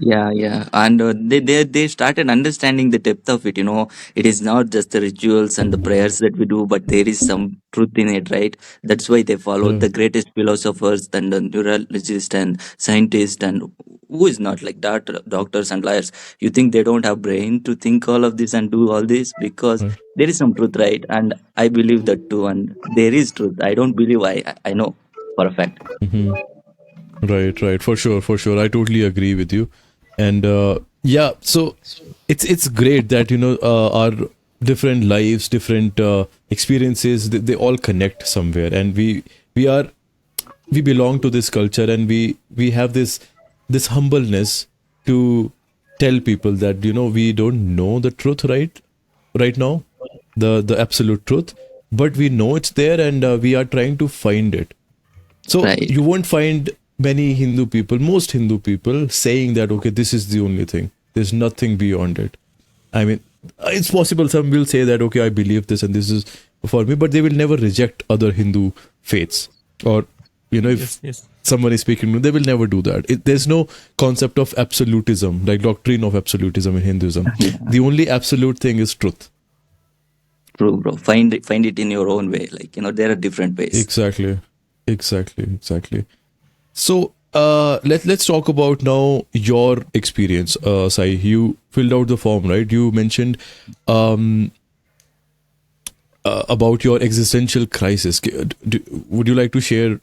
Yeah, yeah, and they started understanding the depth of it. It is not just the rituals and the prayers that we do, but there is some truth in it, right? That's why they follow Yeah. the greatest philosophers and the neurologists and scientists, and who is not like doctors and lawyers. You think they don't have brain to think all of this and do all this? Because Right. there is some truth, right? And I believe that too, and there is truth. I don't believe, I know for a fact. Mhm. Right. For sure, for sure. I totally agree with you. And yeah, so it's great that our different lives, different experiences, they all connect somewhere, and we are we belong to this culture, and we have this humbleness to tell people that we don't know the truth right now, the absolute truth, but we know it's there, and we are trying to find it. So Right. you won't find many Hindu people, most Hindu people, saying that okay, this is the only thing. There's nothing beyond it. I mean, it's possible some will say that okay, I believe this and this is for me, but they will never reject other Hindu faiths. Or if Yes, yes. someone is speaking, they will never do that. There's no concept of absolutism, like doctrine of absolutism in Hinduism. The only absolute thing is truth. True, bro. Find it in your own way. Like, there are different ways. Exactly. So let's talk about now your experience, Sai. You filled out the form, right? You mentioned about your existential crisis. Would you like to share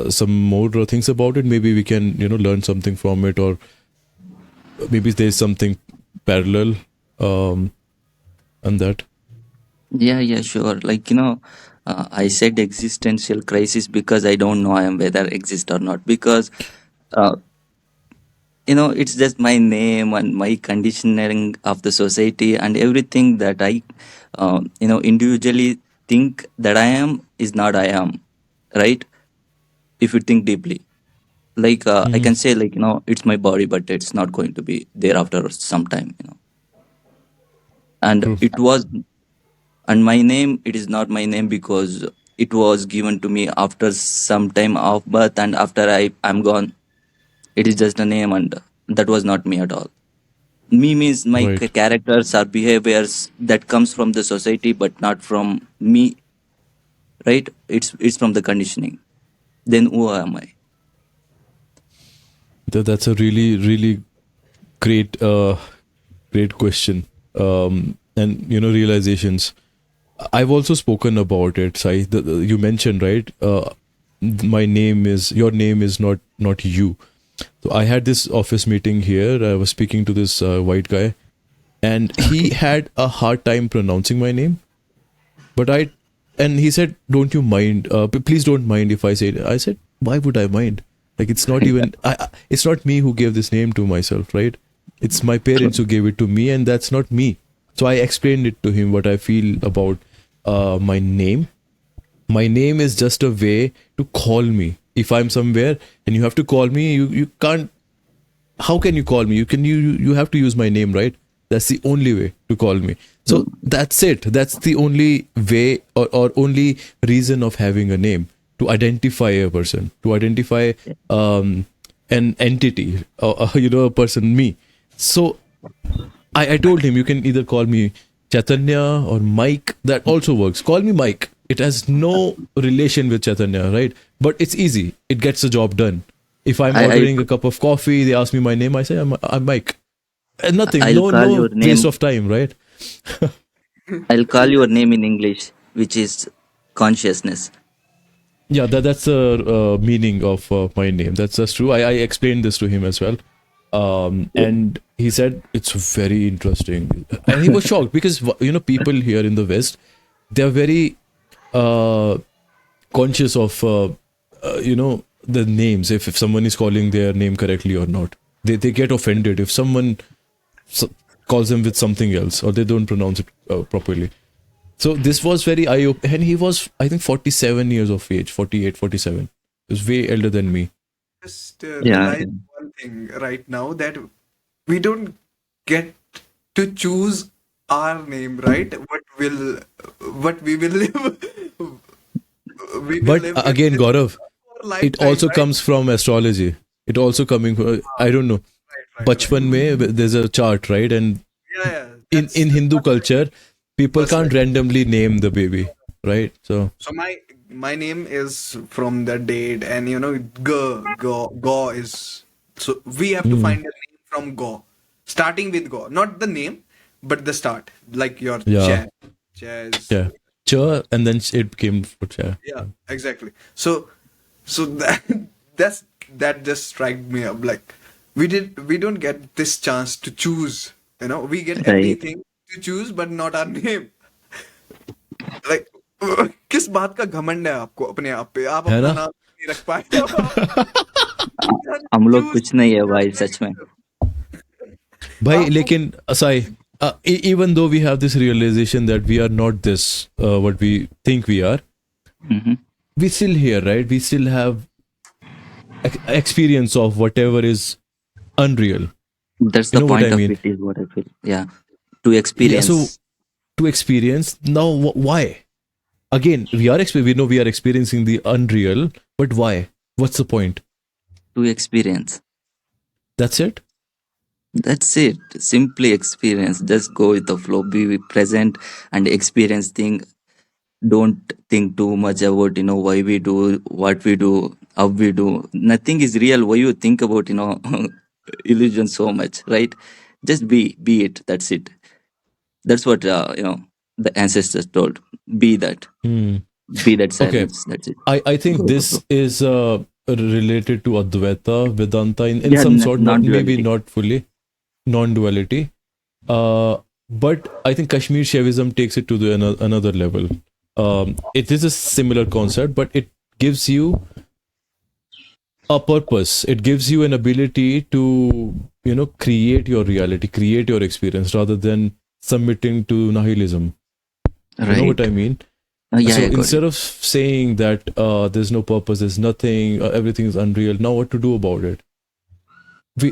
some more things about it? Maybe we can learn something from it, or maybe there's something parallel on that. Yeah, sure. Like, I said existential crisis because I don't know I am whether exist or not. Because, uh, it's just my name and my conditioning of the society and everything that I, individually think that I am is not I am, right? If you think deeply. Like, I Mm-hmm. can say, like, it's my body, but it's not going to be there after some time. And True. it was, and my name, it is not my name because it was given to me after some time of birth, and after I'm gone, it is just a name, and that was not me at all. Me means my Right. characters or behaviors that comes from the society, but not from me, right? It's from the conditioning. Then who am I? That's a really great great question. And realizations. I've also spoken about it, Sai. You mentioned, right? Your name is not you. So I had this office meeting here. I was speaking to this white guy, and he had a hard time pronouncing my name. But and he said, "Don't you mind? Please don't mind if I say it." I said, "Why would I mind? Like it's not even. It's not me who gave this name to myself, right? It's my parents who gave it to me, and that's not me." So I explained it to him what I feel about my name. My name is just a way to call me. If I'm somewhere and you have to call me, you can't. How can you call me? You have to use my name, right? That's the only way to call me. So that's it. That's the only way, or only reason of having a name, to identify a person, to identify an entity, a person, me. So I told him you can either call me Chaitanya or Mike. That also works. Call me Mike. It has no relation with Chaitanya, right? But it's easy. It gets the job done. If I'm I ordering a cup of coffee, they ask me my name. I say I'm Mike. And nothing. I'll call No your waste name. of time, right? I'll call your name in English, which is consciousness. Yeah, that's the meaning of my name. That's true. I explained this to him as well, and he said it's very interesting, and he was shocked because people here in the West, they are very conscious of the names. If someone is calling their name correctly or not, they get offended if someone s- calls them with something else or they don't pronounce it properly. So this was very eye-opening. And he was, I think, 47 years of age, 48, 47. He was way elder than me. Just Yeah. realize one thing right now, that we don't get to choose our name, right? What we will live, we will But live with again, this Gaurav, for it lifetime, also right? comes from astrology. It also coming from, I don't know, Right. Bachpan mein, there's a chart, right? And Yeah. in That's Hindu culture, people can't perspective. randomly name the baby, right? So, So my name is from the date, and go is, so we have to mm, find a name from go, starting with go, not the name, but the start, like your yeah, jazz. yeah. Cha, and then it became for cha. Yeah, exactly. So that that just struck me up. Like we don't get this chance to choose. We get Right. everything to choose, but not our name. Like किस बात का घमंड है आपको अपने आप पे? आप है अपना ना? नाम नहीं रख पाए। हम लोग Choose कुछ नहीं है भाई your सच में. name. भाई आपको लेकिन aside, even though we have this realization that we are not this what we think we are, Mhm. we still here, right? We still have experience of whatever is unreal. That's You the know what point I of mean? it is what I feel. Yeah. To Yeah. experience. So to experience now, why? Again, we know we are experiencing the unreal, but why? What's the point? To experience. That's it. That's it. Simply experience. Just go with the flow. Be present and experience thing. Don't think too much about why we do what we do, how we do. Nothing is real. Why you think about illusion so much, right? Just be it. That's it. That's what the ancestors told. Be that. Hmm. Be that Okay. silence. That's it. I think Go with the this flow. is related to Advaita, Vedanta in Yeah, some sort, not maybe non-duality. not fully, non-duality. But I think Kashmir Shaivism takes it to another level. It is a similar concept, but it gives you a purpose. It gives you an ability to create your reality, create your experience, rather than submitting to nihilism. You know what Right. I mean? Yeah, So I got instead it. of saying that there's no purpose, there's nothing, everything is unreal, now what to do about it?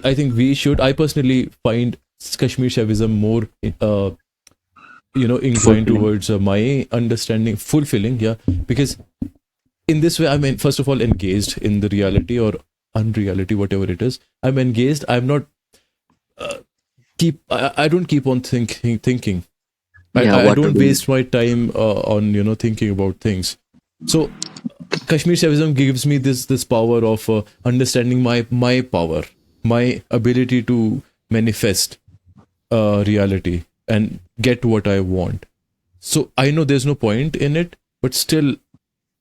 I think we should. I personally find Kashmir Shaivism more, inclined Fulfilling. towards my understanding, fulfilling, yeah. Because in this way, I'm first of all engaged in the reality or unreality, whatever it is. I'm engaged. I'm not I don't keep on thinking. Yeah, I what to don't do. waste my time on thinking about things. So Kashmir Shaivism gives me this power of understanding my power, my ability to manifest reality and get what I want. So I know there's no point in it, but still,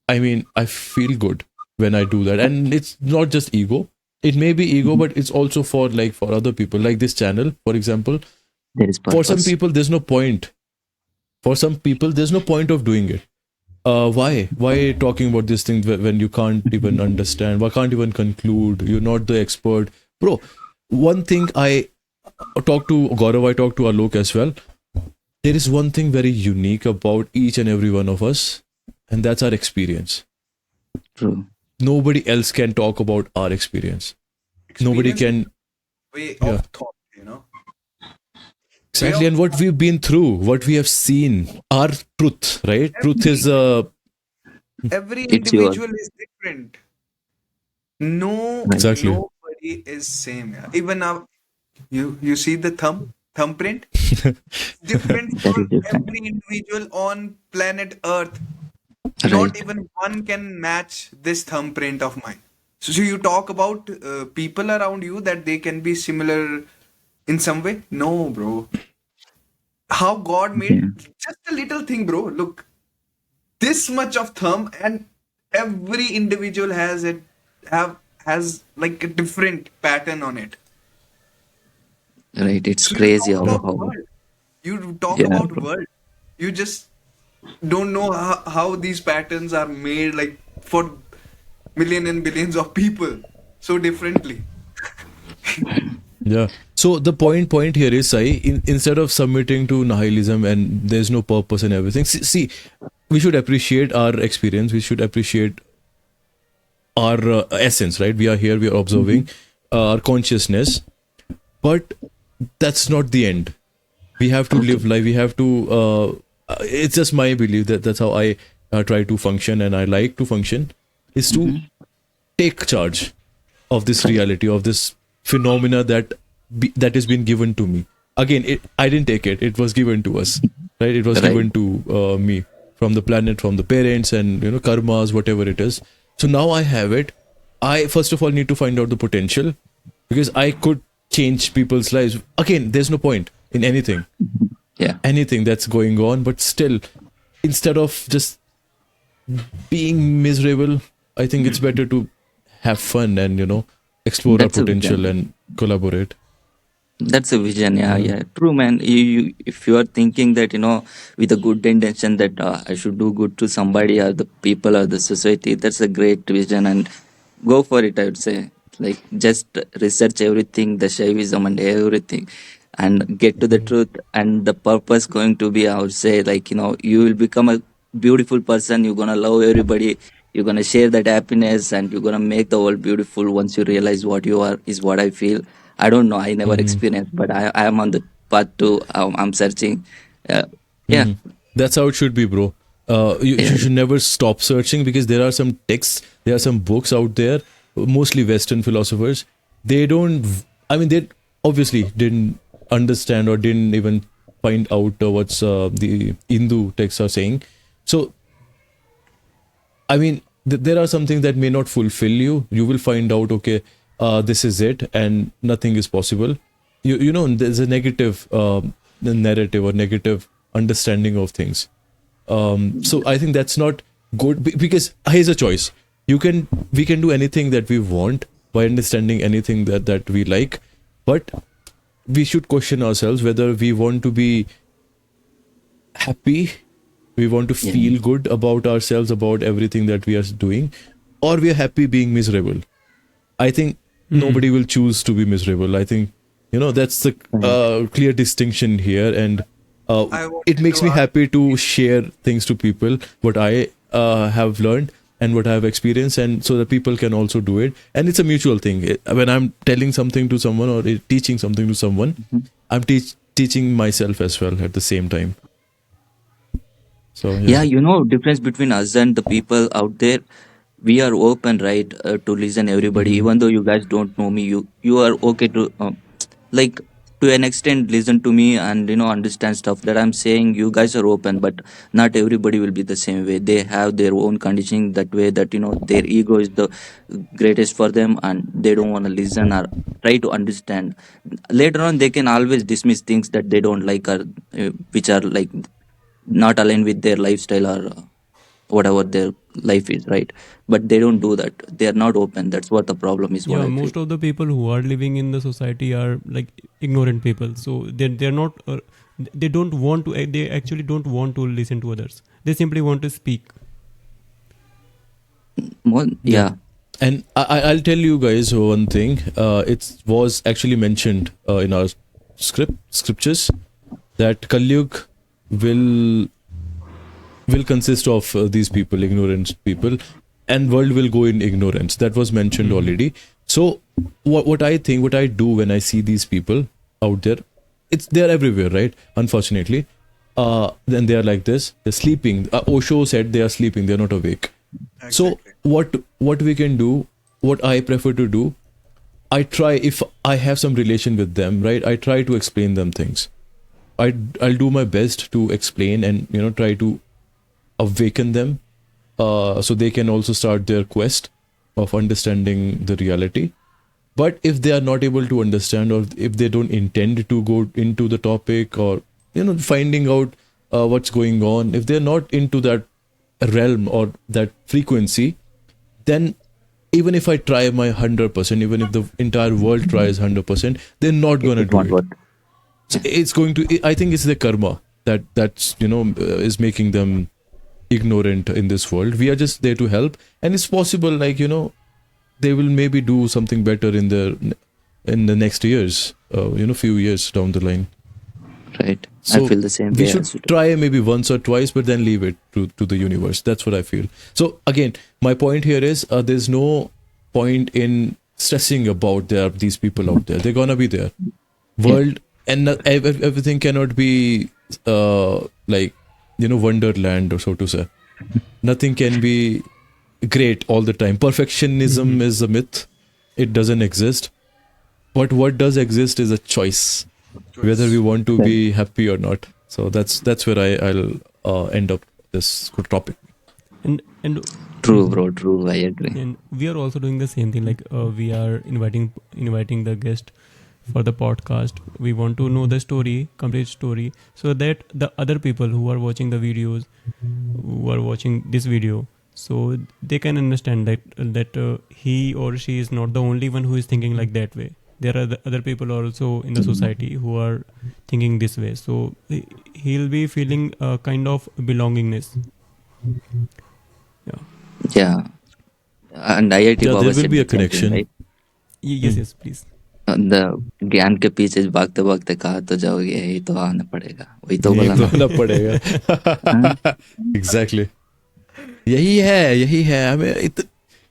I mean, I feel good when I do that, and it's not just ego. It may be ego, but it's also for other people, like this channel, for example. There is For some purpose. people, there's no point. For some people, there's no point of doing it. Why talking about these things when you can't even understand? Why can't even conclude? You're not the expert, bro. One thing I talk to Gaurav, I talk to Alok as well. There is one thing very unique about each and every one of us, and that's our experience. True. Nobody else can talk about our experience. Nobody Experience can. way Yeah. of thought. Exactly, and what we've been through, what we have seen, our truth, right? Truth is Every It's yours. individual is different. No, exactly. nobody is same. Yeah. Even now, you see the thumbprint, different That for is different. every individual on planet Earth. Right. Not even one can match this thumbprint of mine. So you talk about people around you that they can be similar in some way. No, bro. How God made Yeah. just a little thing, bro. Look, this much of thumb, and every individual has like a different pattern on it. Right. It's So you crazy talk how about world. You talk yeah. about world. You just don't know how these patterns are made, like for million and billions of people so differently. Yeah. So the point here is, Sai, instead of submitting to nihilism and there's no purpose and everything, see, we should appreciate our experience. We should appreciate our essence, right? We are here, we are observing our consciousness, but that's not the end. We have to live life. We have to. It's just my belief that that's how I try to function, and I like to function, is to take charge of this reality, of this phenomena that has been given to me. Again, I didn't take it; it was given to us, right? It was Right. given to me from the planet, from the parents, and karmas, whatever it is. So now I have it. I first of all need to find out the potential, because I could change people's lives. Again, there's no point in anything that's going on, but still, instead of just being miserable, I think it's better to have fun and explore our That's a potential vision. and collaborate. That's a vision. Yeah, Yeah. yeah. True, man. If you are thinking that, with a good intention that I should do good to somebody or the people or the society, that's a great vision and go for it, I would say. Like, just research everything, the Shaivism and everything, and get to the truth. And the purpose going to be, I would say, like, you will become a beautiful person. You're going to love everybody. You're going to share that happiness and you're going to make the world beautiful once you realize what you are, is what I feel. I don't know. I never Hmm. experienced, but I am on the path to. I'm searching. Uh, yeah, Hmm. That's how it should be, bro. You yeah, should never stop searching, because there are some texts, there are some books out there, mostly Western philosophers. They don't, I mean, they obviously didn't understand or didn't even find out what's the Hindu texts are saying. So, I mean, there are some things that may not fulfill you. You will find out, okay, this is it, and nothing is possible. There's a negative narrative or negative understanding of things. So I think that's not good, because here's a choice. We can do anything that we want by understanding anything that we like, but we should question ourselves whether we want to be happy, we want to yeah. feel good about ourselves, about everything that we are doing, or we are happy being miserable. I think Hmm. nobody will choose to be miserable. I think that's the Right. clear distinction here, and I it wanted makes to me ask. happy to share things to people, what I have learned and what I have experienced, and so that people can also do it. And it's a mutual thing. When I'm telling something to someone or teaching something to someone, Mhm. I'm teaching myself as well at the same time. So yeah. Yeah, difference between us and the people out there. We are open, right, to listen everybody. Hmm. Even though you guys don't know me, you are okay to like to an extent listen to me and understand stuff that I'm saying. You guys are open, but not everybody will be the same way. They have their own conditioning that way that their ego is the greatest for them and they don't want to listen or try to understand. Later on, they can always dismiss things that they don't like or which are like not aligned with their lifestyle or whatever their life is, right? But they don't do that. They are not open. That's what the problem is, what Yeah, I feel. most of the people who are living in the society are like ignorant people. So they're not. They don't want to. They actually don't want to listen to others. They simply want to speak. More, Yeah. yeah. And I'll tell you guys one thing. It was actually mentioned in our scriptures that Kalyug will will consist of these people, ignorant people, and world will go in ignorance. That was mentioned Mhm. already. So what I think, what I do when I see these people out there, they're everywhere, right? Unfortunately, then they are like this. They're sleeping. Osho said they are sleeping. They're not awake. So Exactly. what we can do, what I prefer to do, I try, if I have some relation with them, right? I try to explain them things. I'll do my best to explain and try to awaken them, so they can also start their quest of understanding the reality. But if they are not able to understand, or if they don't intend to go into the topic, or finding out what's going on, if they're not into that realm or that frequency, then even if I try my 100%, even if the entire world tries 100%, they're not It, gonna it do won't it. work. So it's going to, I think it's the karma that's is making them ignorant in this world. We are just there to help, and it's possible, like they will maybe do something better in the next years, few years down the line. Right. I So feel the same we way should as you do. try maybe once or twice, but then leave it to the universe. That's what I feel. So again, my point here is, there's no point in stressing about these people out there. They're gonna be there. Yeah. World, and everything cannot be like wonderland, or so to say. Nothing can be great all the time. Perfectionism Mhm. is a myth. It doesn't exist. But what does exist is a choice, whether we Choice. want to Right. be happy or not. So that's where I'll end up this good topic. And True, mhm. bro. True. I agree. And we are also doing the same thing. Like we are inviting the guest for the podcast. We want to know the story, complete story, so that the other people who are watching the videos, who are watching this video, so they can understand that he or she is not the only one who is thinking like that way. There are the other people also in the society who are thinking this way, so he'll be feeling a kind of belongingness. Yeah. Yeah. And IIT Yeah, Baba there will said be a the same thing, connection. right? Yes, yes, please. The ज्ञान के पीछे भागते भागते कहा तो जाओगे, यही तो आना पड़ेगा, वही तो ये बोला तो ना। आना पड़ेगा. Exactly. यही है हमें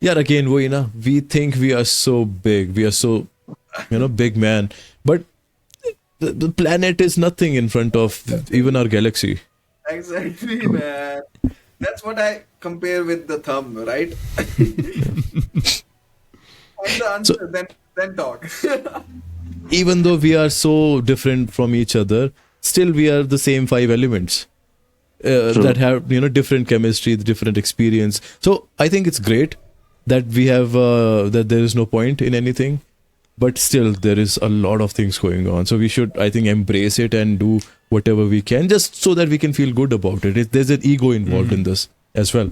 यार, again वही ना, we think we are so big, we are so big man, but the planet is nothing in front of even our galaxy. Exactly, man. That's what I compare with the thumb, right? Find the answer, then talk. Even though we are so different from each other, still we are the same 5 elements that have different chemistry, different experience. So I think it's great that we have that there is no point in anything, but still there is a lot of things going on. So we should, I think, embrace it and do whatever we can, just so that we can feel good about it. There's an ego involved in this as well,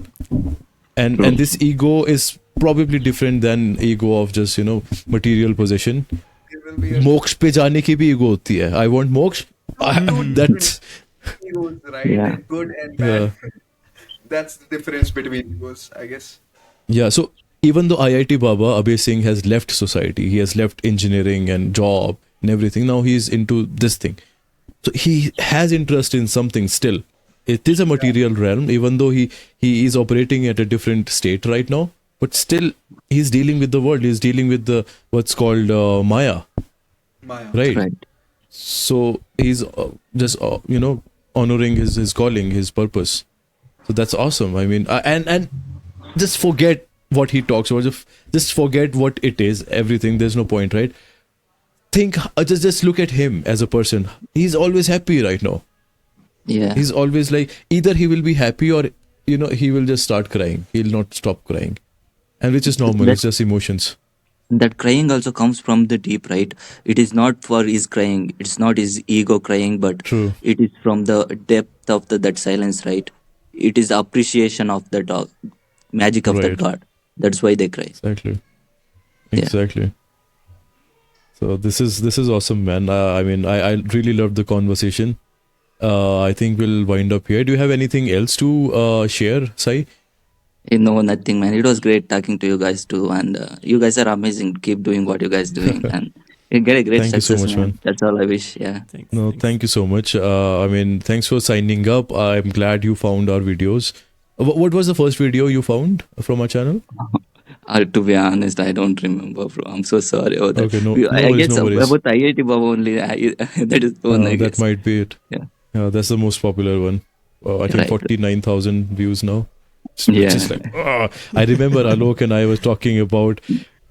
and this ego is probably different than ego of just material possession. There will be a मोक्ष पे जाने की भी ego होती है. I want moksha. That's egos, right? Yeah. Good and bad. That's the difference between egos, I guess. yeah. So even though IIT Baba Abhay Singh has left society, he has left engineering and job and everything. Now he's into this thing. So he has interest in something still. It is a material realm, even though he is operating at a different state right now. But still, he's dealing with the world. He's dealing with the what's called Maya, Maya. right? Right. So he's just honoring his calling, his purpose. So that's awesome. I mean, and just forget what he talks about. Just forget what it is. Everything. There's no point, right? Think. Just look at him as a person. He's always happy right now. Yeah. He's always like, either he will be happy or he will just start crying. He'll not stop crying, and which is normal. It's just emotions. That crying also comes from the deep, right? It is not for his crying. It's not his ego crying, but True. it is from the depth of that silence, right? It is appreciation of the dog, magic of that Right. God. That's why they cry. Exactly. Yeah. Exactly. So this is awesome, man. I mean, I really loved the conversation. I think we'll wind up here. Do you have anything else to share, Sai? No, nothing, man. It was great talking to you guys too, and you guys are amazing. Keep doing what you guys doing, and you get a great Thank you so success, much, man. That's all I wish. Yeah. Thanks. No, thanks. thank you so much. I mean, thanks for signing up. I'm glad you found our videos. What was the first video you found from our channel? To be honest, I don't remember, bro. I'm so sorry about that. Okay, no I worries, guess no worries. about IIT Baba only. That is the one, I That guess. might be it. Yeah. That's the most popular one. I think Right. 49,000 views now. It's Yeah. just like, I remember Alok and I was talking about.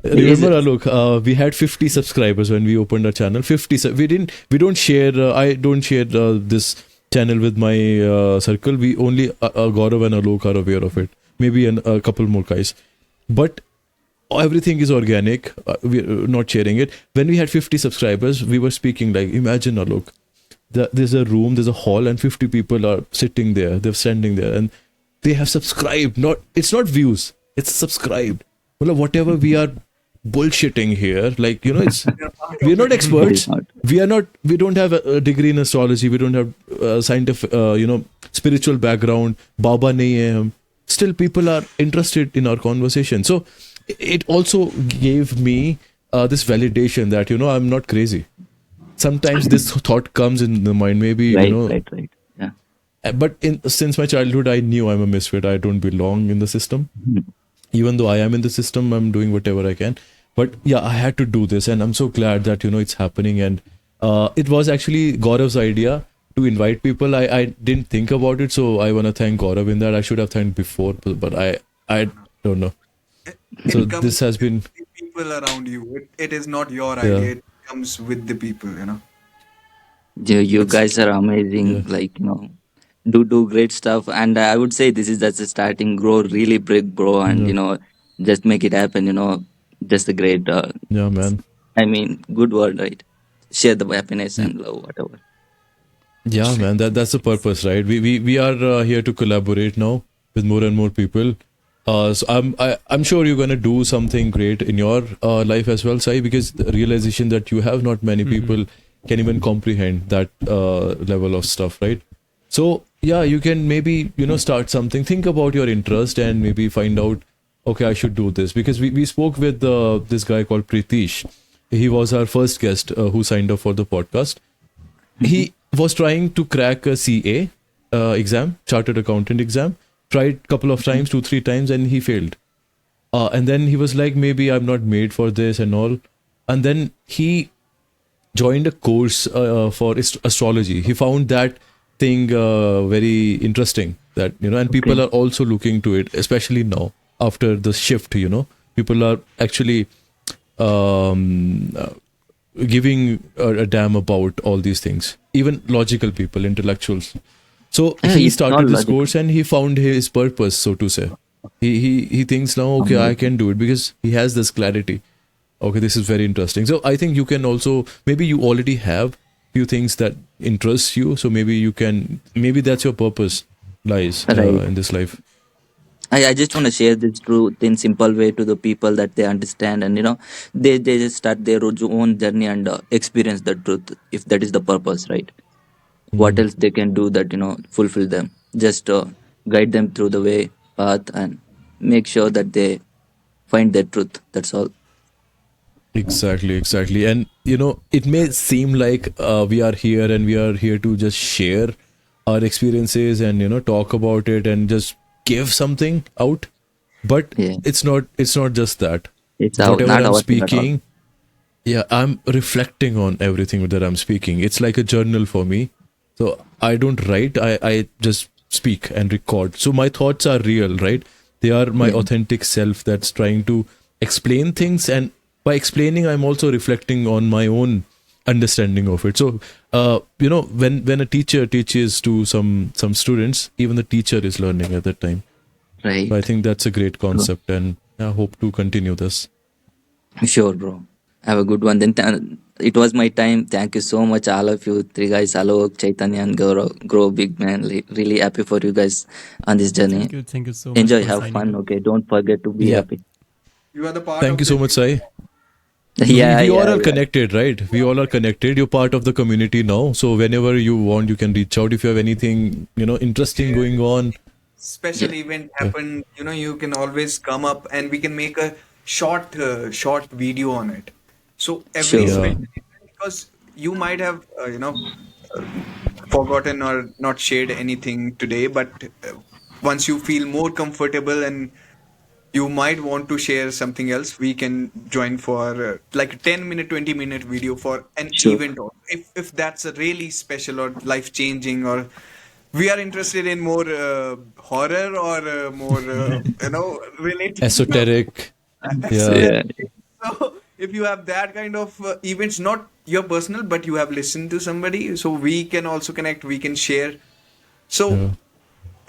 Remember Alok? We had 50 subscribers when we opened our channel. 50. We don't share. I don't share this channel with my circle. We only Gaurav and Alok are aware of it. Maybe a couple more guys, but everything is organic. We're not sharing it. When we had 50 subscribers, we were speaking like, imagine Alok. There's a room, there's a hall, and 50 people are sitting there. They're standing there, and they have subscribed. It's not views. It's subscribed. Well, whatever we are bullshitting here, like we're not experts. not. We don't have a degree in astrology. We don't have scientific, spiritual background. Baba nahi hai hum. Still, people are interested in our conversation. So it also gave me this validation that I'm not crazy. Sometimes this thought comes in the mind, maybe Right. Yeah. but since my childhood I knew I'm a misfit. I don't belong in the system. Even though I am in the system, I'm doing whatever I can. But yeah, I had to do this, and I'm so glad that it's happening. And it was actually Gaurav's idea to invite people. I didn't think about it, so I want to thank Gaurav in that. I should have thanked before, but I don't know. So It comes this has been with the people around you. It is not your Yeah. idea. It comes with the people, You guys are amazing. Yeah. Like do great stuff, and I would say this is just a starting. Grow really big, bro, and just make it happen. Just a great. yeah, man. I mean, good word, right? Share the happiness and love, whatever. Yeah, man. That's the purpose, right? We are here to collaborate now with more and more people. I'm sure you're gonna do something great in your life as well, Sai, because the realization that you have, not many people can even comprehend that level of stuff, right? So yeah, you can maybe start something. Think about your interest and maybe find out. Okay, I should do this because we spoke with this guy called Pritish. He was our first guest who signed up for the podcast. He was trying to crack a CA exam, chartered accountant exam. Tried couple of times, 2-3 times, and he failed. And then he was like, maybe I'm not made for this and all. And then he joined a course for astrology. He found that thing very interesting. That and people are also looking to it, especially now after the shift. People are actually giving a damn about all these things. Even logical people, intellectuals. So he It's not started this logical. course and he found his purpose, so to say. He thinks now, okay, I can do it because he has this clarity. Okay, this is very interesting. So I think you can also, maybe you already have few things that interest you. So maybe that's your purpose lies Right. in this life. I just want to share this truth in simple way to the people that they understand, and they just start their own journey and experience the truth if that is the purpose, right? What else they can do that fulfill them? Just guide them through the way path and make sure that they find their truth. That's all. Exactly. And it may seem like we are here and we are here to just share our experiences and talk about it and just give something out. But Yeah, it's not just that. it's Whatever not I'm our thing at all. speaking, yeah, I'm reflecting on everything that I'm speaking. It's like a journal for me. So I don't write, I just speak and record. So my thoughts are real, right? They are my authentic self that's trying to explain things. And by explaining, I'm also reflecting on my own understanding of it. So, when a teacher teaches to some students, even the teacher is learning at that time. Right. So I think that's a great concept, and I hope to continue this. Sure, bro. Have a good one. Then it was my time. Thank you so much, all of you three guys, Alok, Chaitanya, and Gaurav. Grow big, man. Really happy for you guys on this journey. Thank you so much Enjoy, for have signing fun. up. Okay, don't forget to be Yeah. happy. You are the part Thank of you so the much, Sai. Yeah, We all yeah, are yeah. connected, right? We all are connected. You're part of the community now. So whenever you want, you can reach out if you have anything, interesting going on. special event happen. You can always come up and we can make a short video on it. So every Sure. Yeah. special event, because you might have uh, forgotten or not shared anything today, but once you feel more comfortable and you might want to share something else, we can join for like a 10-minute 20-minute video for an Sure. event, or if that's a really special or life changing, or we are interested in more horror or more related Esoteric. Yeah. Yeah. so if you have that kind of events, not your personal, but you have listened to somebody, so we can also connect, we can share. So Yeah.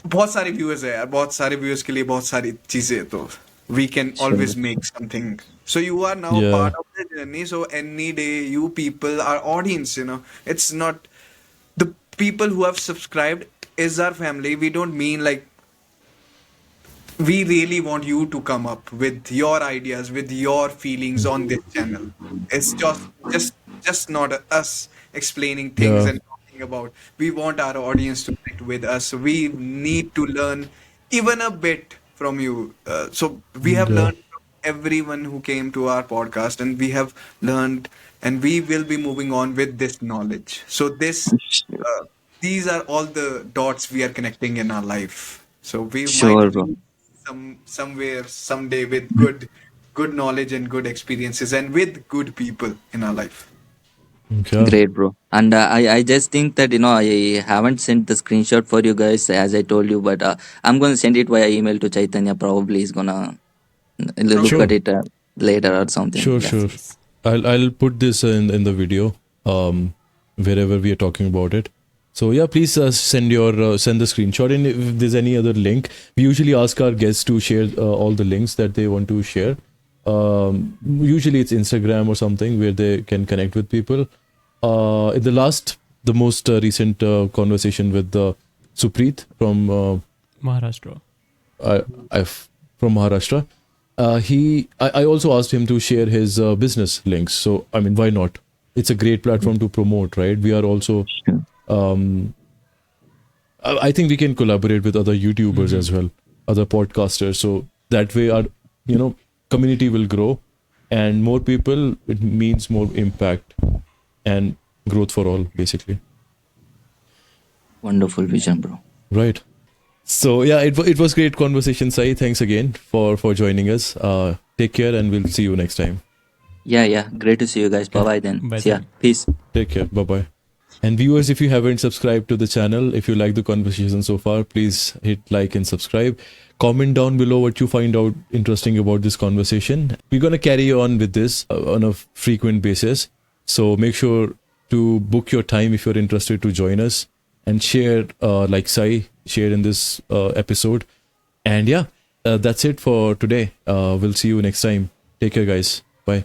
बहुत सारे viewers है यार, बहुत सारे viewers के लिए बहुत सारी चीजें है, तो we can always make something. So you are now Yeah. part of the journey. So any day, you people, our audience, it's not the people who have subscribed is our family. We don't mean like we really want you to come up with your ideas, with your feelings on this channel. It's just not us explaining things Yeah. and talking about. We want our audience to connect with us. We need to learn even a bit from you. So we have Yeah. learned from everyone who came to our podcast, and we have learned, and we will be moving on with this knowledge. So these are all the dots we are connecting in our life. So we Sure, might bro. meet somewhere someday with good knowledge and good experiences and with good people in our life. Okay. Great, bro. And I just think that I haven't sent the screenshot for you guys as I told you, but I'm gonna send it via email to Chaitanya. Probably he's gonna look Sure. at it later or something. Sure, Yeah. sure. I'll put this in the video, wherever we are talking about it. So yeah, please send the screenshot, and if there's any other link, we usually ask our guests to share all the links that they want to share. Usually it's Instagram or something where they can connect with people. In the most recent conversation with Supreet from Maharashtra. I from Maharashtra. I also asked him to share his business links. So, I mean, why not? It's a great platform to promote, right? We are also, Sure. I think we can collaborate with other YouTubers as well, other podcasters. So that way our, community will grow, and more people, it means more impact and growth for all, basically. Wonderful vision, bro. Right. So yeah, it was great conversation, Sai. Thanks again for joining us. Take care, and we'll see you next time. Yeah. Great to see you guys. Bye bye then. Bye, See ya. sir. Peace. Take care. Bye bye. And viewers, if you haven't subscribed to the channel, if you like the conversation so far, please hit like and subscribe. Comment down below what you find out interesting about this conversation. We're going to carry on with this on a frequent basis. So make sure to book your time if you're interested to join us, and share, like Sai shared in this episode. And yeah, that's it for today. We'll see you next time. Take care, guys. Bye.